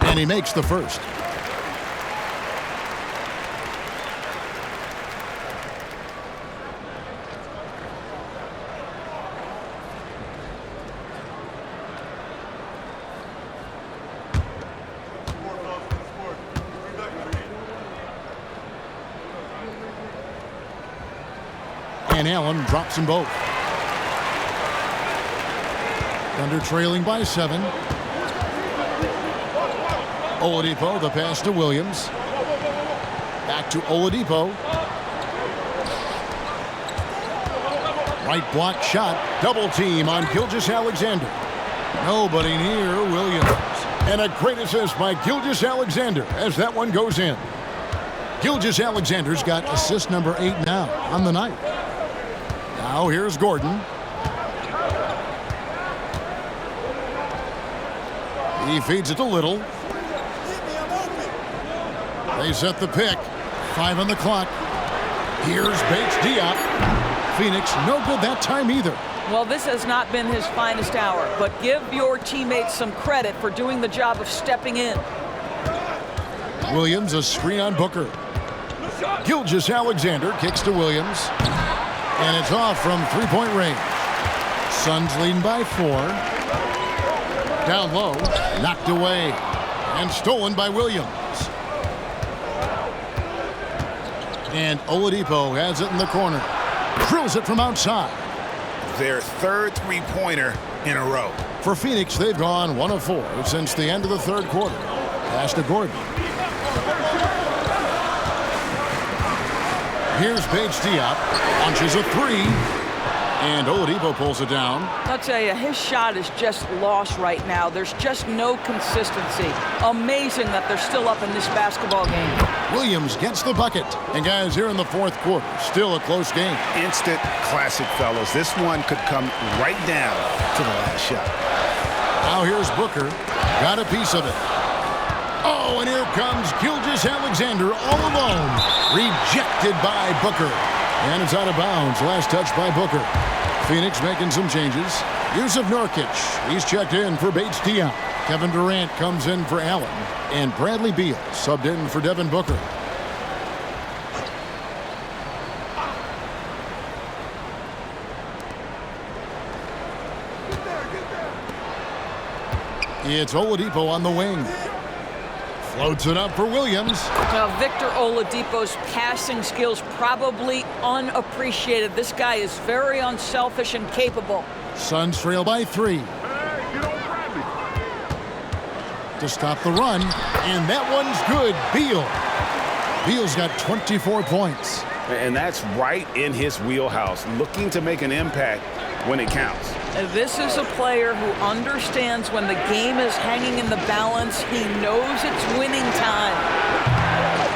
And he makes the first. And Allen drops them both. Thunder trailing by 7. Oladipo, the pass to Williams. Back to Oladipo. Right block shot. Double team on Gilgeous-Alexander. Nobody near Williams. And a great assist by Gilgeous-Alexander as that one goes in. Gilgeous-Alexander's got assist number 8 now on the night. Now here's Gordon. He feeds it to Little. They set the pick. 5 on the clock. Here's Bates-Diop. Phoenix, no good that time either. Well, this has not been his finest hour, but give your teammates some credit for doing the job of stepping in. Williams, a screen on Booker. Gilgeous-Alexander kicks to Williams. And it's off from three-point range. Suns leading by 4. Down low, knocked away, and stolen by Williams. And Oladipo has it in the corner. Drills it from outside. Their third three-pointer in a row. For Phoenix, they've gone 1 of 4 since the end of the third quarter. Pass to Gordon. Here's Bates-Diop. Launches a 3. And Oladipo pulls it down. I'll tell you, his shot is just lost right now. There's just no consistency. Amazing that they're still up in this basketball game. Williams gets the bucket. And guys, here in the fourth quarter, still a close game. Instant classic, fellas. This one could come right down to the last shot. Now here's Booker. Got a piece of it. Oh, and here comes Gilgeous-Alexander all alone. Rejected by Booker. And it's out of bounds. Last touch by Booker. Phoenix making some changes. Yusuf Nurkic. He's checked in for Bates-Diop. Kevin Durant comes in for Allen. And Bradley Beal subbed in for Devin Booker. It's Oladipo on the wing. Floats it up for Williams. Now, Victor Oladipo's passing skills probably unappreciated. This guy is very unselfish and capable. Suns trail by 3. To stop the run, and that one's good. Beal. Beal's got 24 points. And that's right in his wheelhouse, looking to make an impact when it counts. This is a player who understands when the game is hanging in the balance. He knows it's winning time.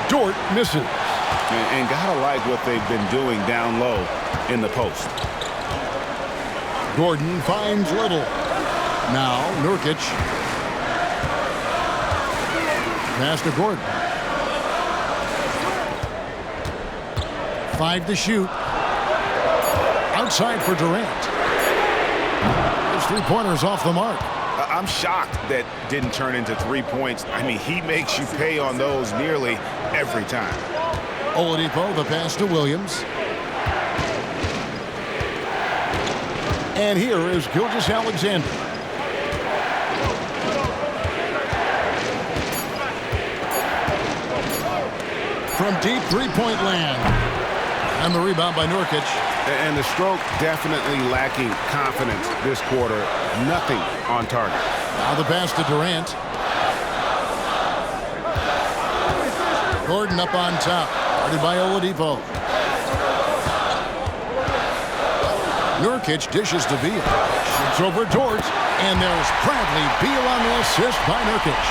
Dort misses. And gotta like what they've been doing down low in the post. Gordon finds Little. Now Nurkic. Pass to Gordon. 5 to shoot. Outside for Durant. His three-pointer's off the mark. I'm shocked that didn't turn into 3 points. I mean, he makes you pay on those nearly every time. Oladipo, the pass to Williams. And here is Gilgeous-Alexander. From deep three-point land. And the rebound by Nurkic. And the stroke definitely lacking confidence this quarter. Nothing on target. Now the pass to Durant. Gordon up on top. Guarded by Oladipo. Nurkic dishes to Beal. Shoots over Dort. And there's Bradley Beal on the assist by Nurkic.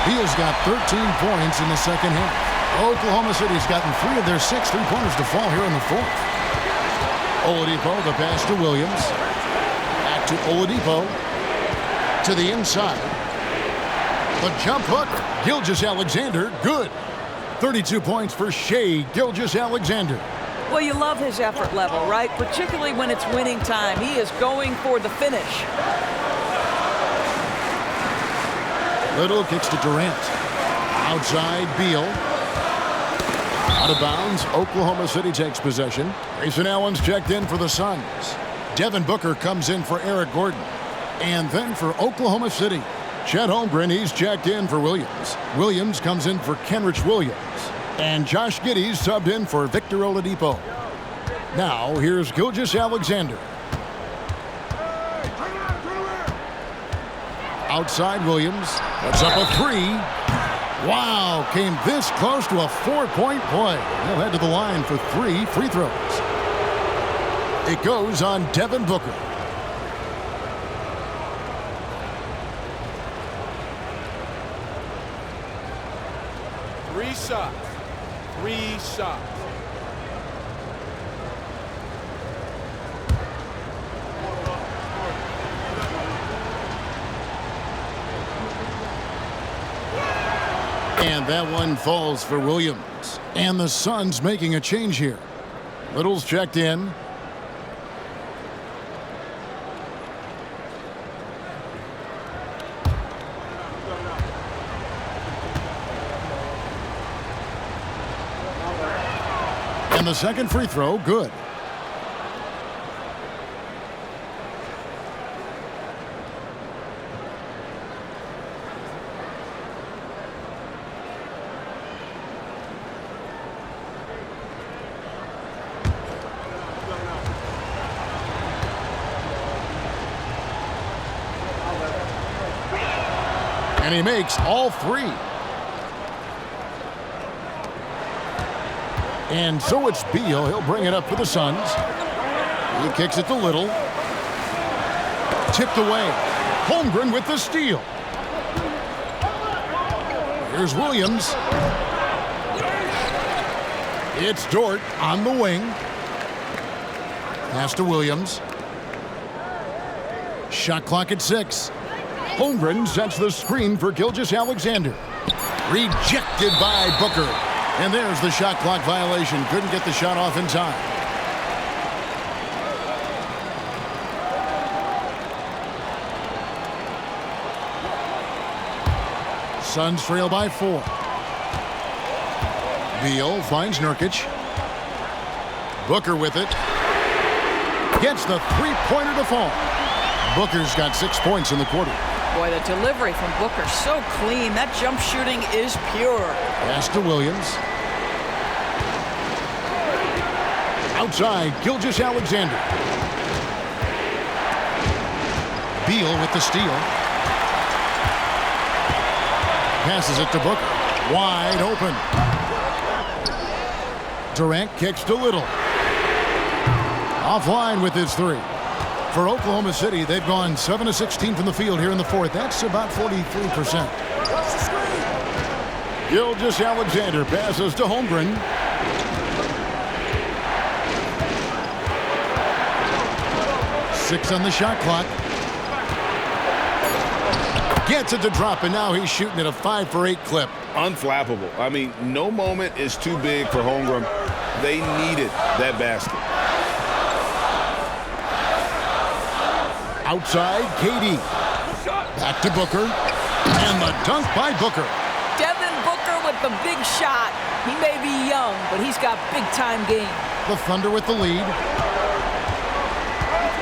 Beal's got 13 points in the second half. Oklahoma City's gotten 3 of their 6 three-pointers to fall here in the fourth. Oladipo, the pass to Williams. Back to Oladipo. To the inside. The jump hook. Gilgeous-Alexander, good. 32 points for Shai Gilgeous-Alexander. Well, you love his effort level, right? Particularly when it's winning time. He is going for the finish. Little kicks to Durant. Outside, Beal. Out of bounds, Oklahoma City takes possession. Grayson Allen's checked in for the Suns. Devin Booker comes in for Eric Gordon. And then for Oklahoma City, Chet Holmgren, he's checked in for Williams. Williams comes in for Kenrich Williams. And Josh Giddey's subbed in for Victor Oladipo. Now, here's Gilgeous-Alexander. Outside Williams. Puts up a 3. Wow, came this close to a 4-point play. He'll head to the line for 3 free throws. It goes on Devin Booker. Three shots. And that one falls for Williams. And the Suns making a change here. Little's checked in. And the second free throw, good. And he makes all 3. And so it's Beal. He'll bring it up for the Suns. He kicks it to Little. Tipped away. Holmgren with the steal. Here's Williams. It's Dort on the wing. Pass to Williams. Shot clock at 6. Holmgren sets the screen for Gilgeous-Alexander. Rejected by Booker. And there's the shot clock violation. Couldn't get the shot off in time. Suns trail by 4. Beal finds Nurkic. Booker with it. Gets the three-pointer to fall. Booker's got 6 points in the quarter. Boy, the delivery from Booker so clean. That jump shooting is pure. Pass to Williams. Outside, Gilgeous-Alexander. Beal with the steal. Passes it to Booker. Wide open. Durant kicks to Little. Offline with his three. For Oklahoma City, they've gone 7 of 16 from the field here in the fourth. That's about 43%. Gilgeous-Alexander passes to Holmgren. Six on the shot clock. Gets it to drop, and now he's shooting at a 5 for 8 clip. Unflappable. I mean, no moment is too big for Holmgren. They needed that basket. Outside, KD. Back to Booker. And the dunk by Booker. Devin Booker with the big shot. He may be young, but he's got big-time game. The Thunder with the lead.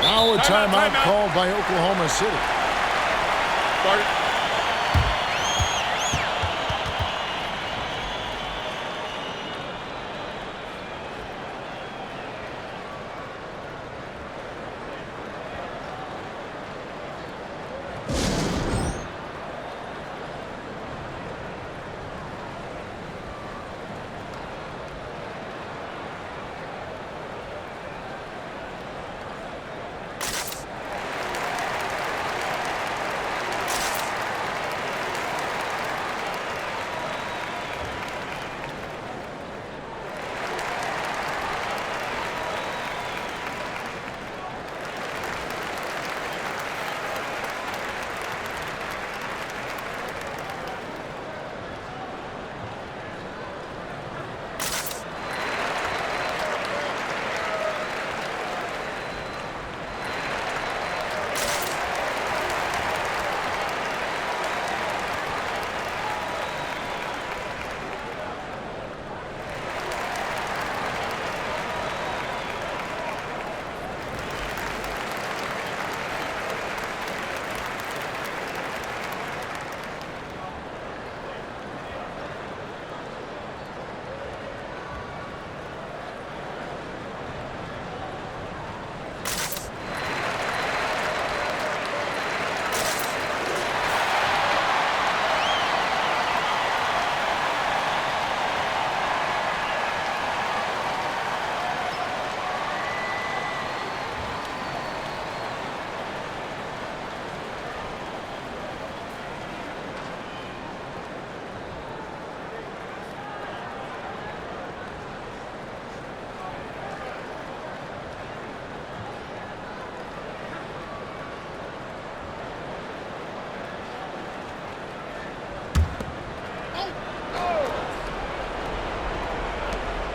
Now a timeout called by Oklahoma City.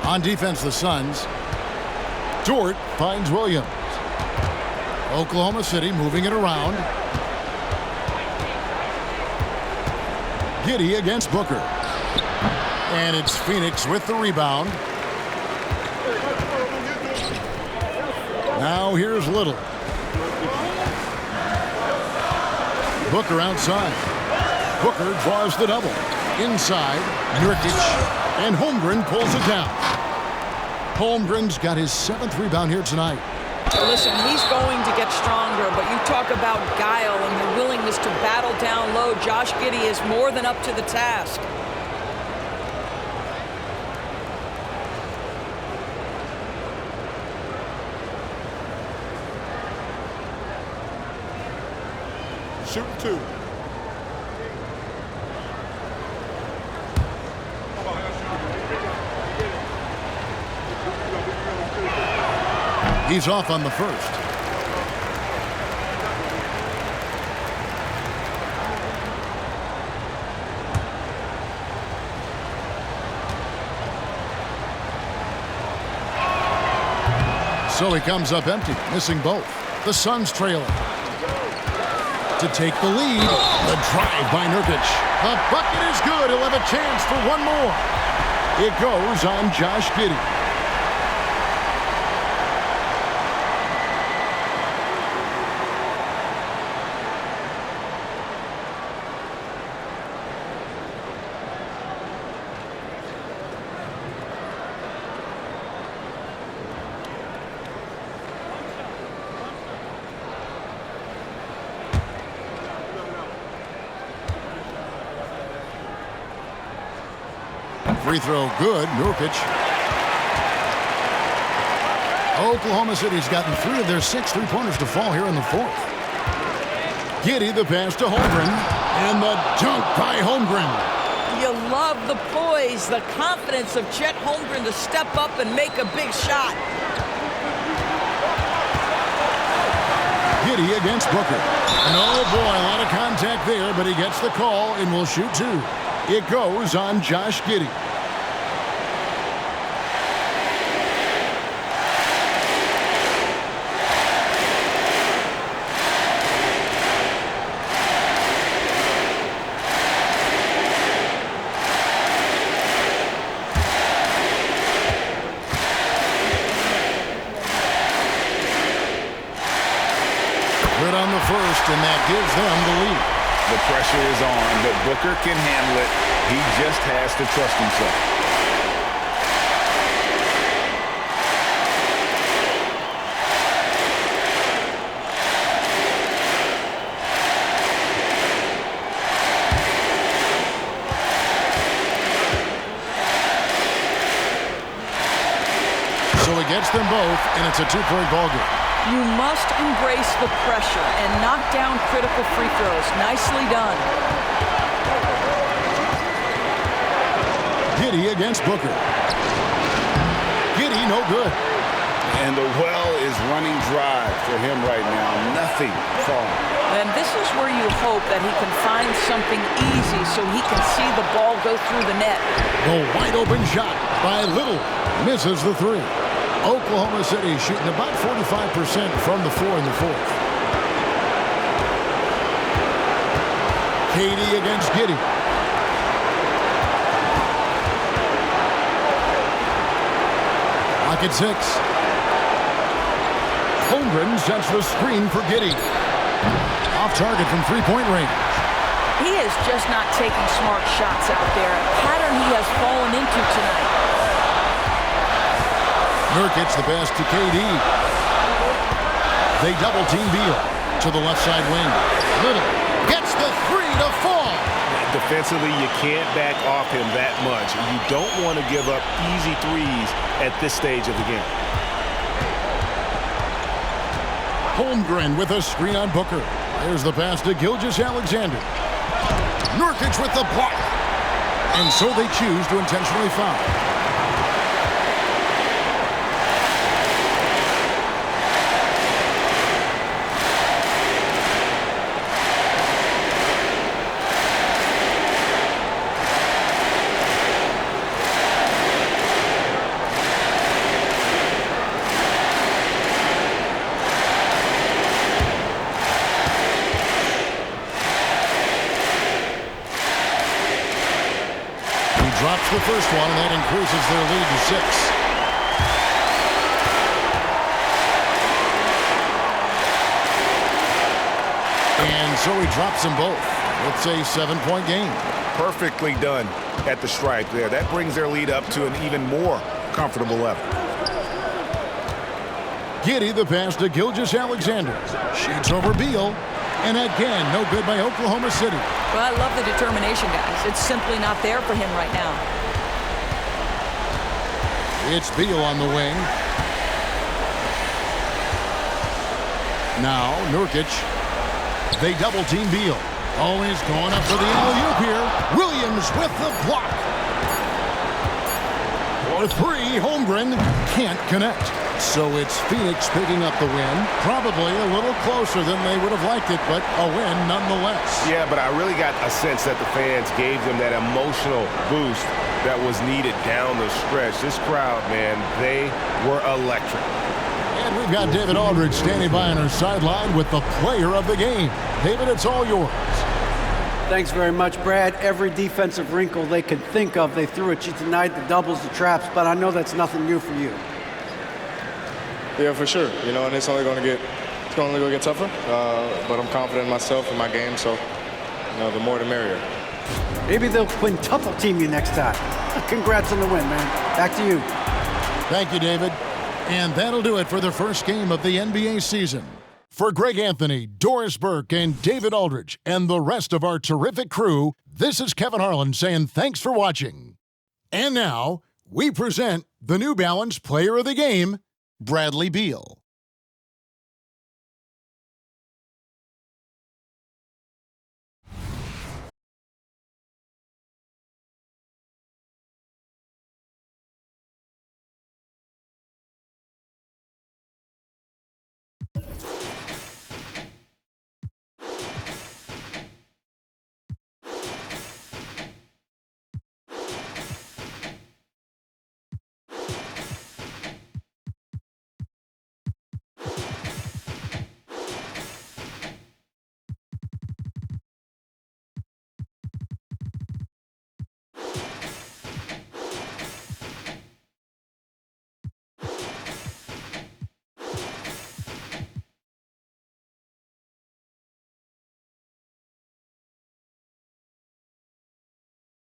On defense, the Suns. Dort finds Williams. Oklahoma City moving it around. Giddey against Booker. And it's Phoenix with the rebound. Now here's Little. Booker outside. Booker draws the double. Inside, Nurkic. And Holmgren pulls it down. Holmgren's got his 7th rebound here tonight. Listen, he's going to get stronger, but you talk about guile and the willingness to battle down low. Josh Giddey is more than up to the task. Shooting 2. He's off on the first. So he comes up empty, missing both. The Suns trailing. To take the lead, the drive by Nurkic. The bucket is good. He'll have a chance for one more. It goes on Josh Giddey. Free throw good, Nurkic. Oklahoma City's gotten 3 of their 6 three-pointers to fall here in the fourth. Giddey the pass to Holmgren, and the dunk by Holmgren. You love the poise, the confidence of Chet Holmgren to step up and make a big shot. Giddey against Booker. And oh boy, a lot of contact there, but he gets the call and will shoot 2. It goes on Josh Giddey. On the first, and that gives them the lead. The pressure is on, but Booker can handle it. He just has to trust himself. So he gets them both, and it's a 2-point ball game. You must embrace the pressure and knock down critical free throws. Nicely done. Giddey against Booker. Giddey, no good. And the well is running dry for him right now. Nothing falling. And this is where you hope that he can find something easy so he can see the ball go through the net. The wide open shot by Little misses the 3. Oklahoma City shooting about 45% from the floor in the fourth. Katie against Giddey. Pocket 6. Holmgren sets the screen for Giddey. Off target from 3-point range. He is just not taking smart shots out there. A pattern he has fallen into tonight. Nurkic the pass to KD. They double-team Beal to the left side wing. Little gets the 3 to fall. Defensively, you can't back off him that much. You don't want to give up easy threes at this stage of the game. Holmgren with a screen on Booker. There's the pass to Gilgeous-Alexander. Nurkic with the block. And so they choose to intentionally foul. Drops the first one, and that increases their lead to 6. And so he drops them both. It's a 7-point game. Perfectly done at the stripe there. That brings their lead up to an even more comfortable level. Giddey the pass to Gilgeous-Alexander. Shoots over Beal. And again, no good by Oklahoma City. Well, I love the determination, guys. It's simply not there for him right now. It's Beal on the wing. Now, Nurkic. They double-team Beal. Oh, he's going up for the alley-oop here. Williams with the block. For 3, Holmgren can't connect. So it's Phoenix picking up the win. Probably a little closer than they would have liked it, but a win nonetheless. Yeah, but I really got a sense that the fans gave them that emotional boost that was needed down the stretch. This crowd, man, they were electric. And we've got David Aldridge standing by on our sideline with the player of the game. David, it's all yours. Thanks very much, Brad. Every defensive wrinkle they could think of, they threw at you tonight, the doubles, the traps, but I know that's nothing new for you. Yeah, for sure. You know, and it's only going to get tougher. But I'm confident in myself and my game, so you know, the more the merrier. Maybe they'll quintuple team you next time. Congrats on the win, man. Back to you. Thank you, David. And that'll do it for the first game of the NBA season. For Greg Anthony, Doris Burke, and David Aldridge, and the rest of our terrific crew, this is Kevin Harlan saying thanks for watching. And now, we present the New Balance Player of the Game, Bradley Beal.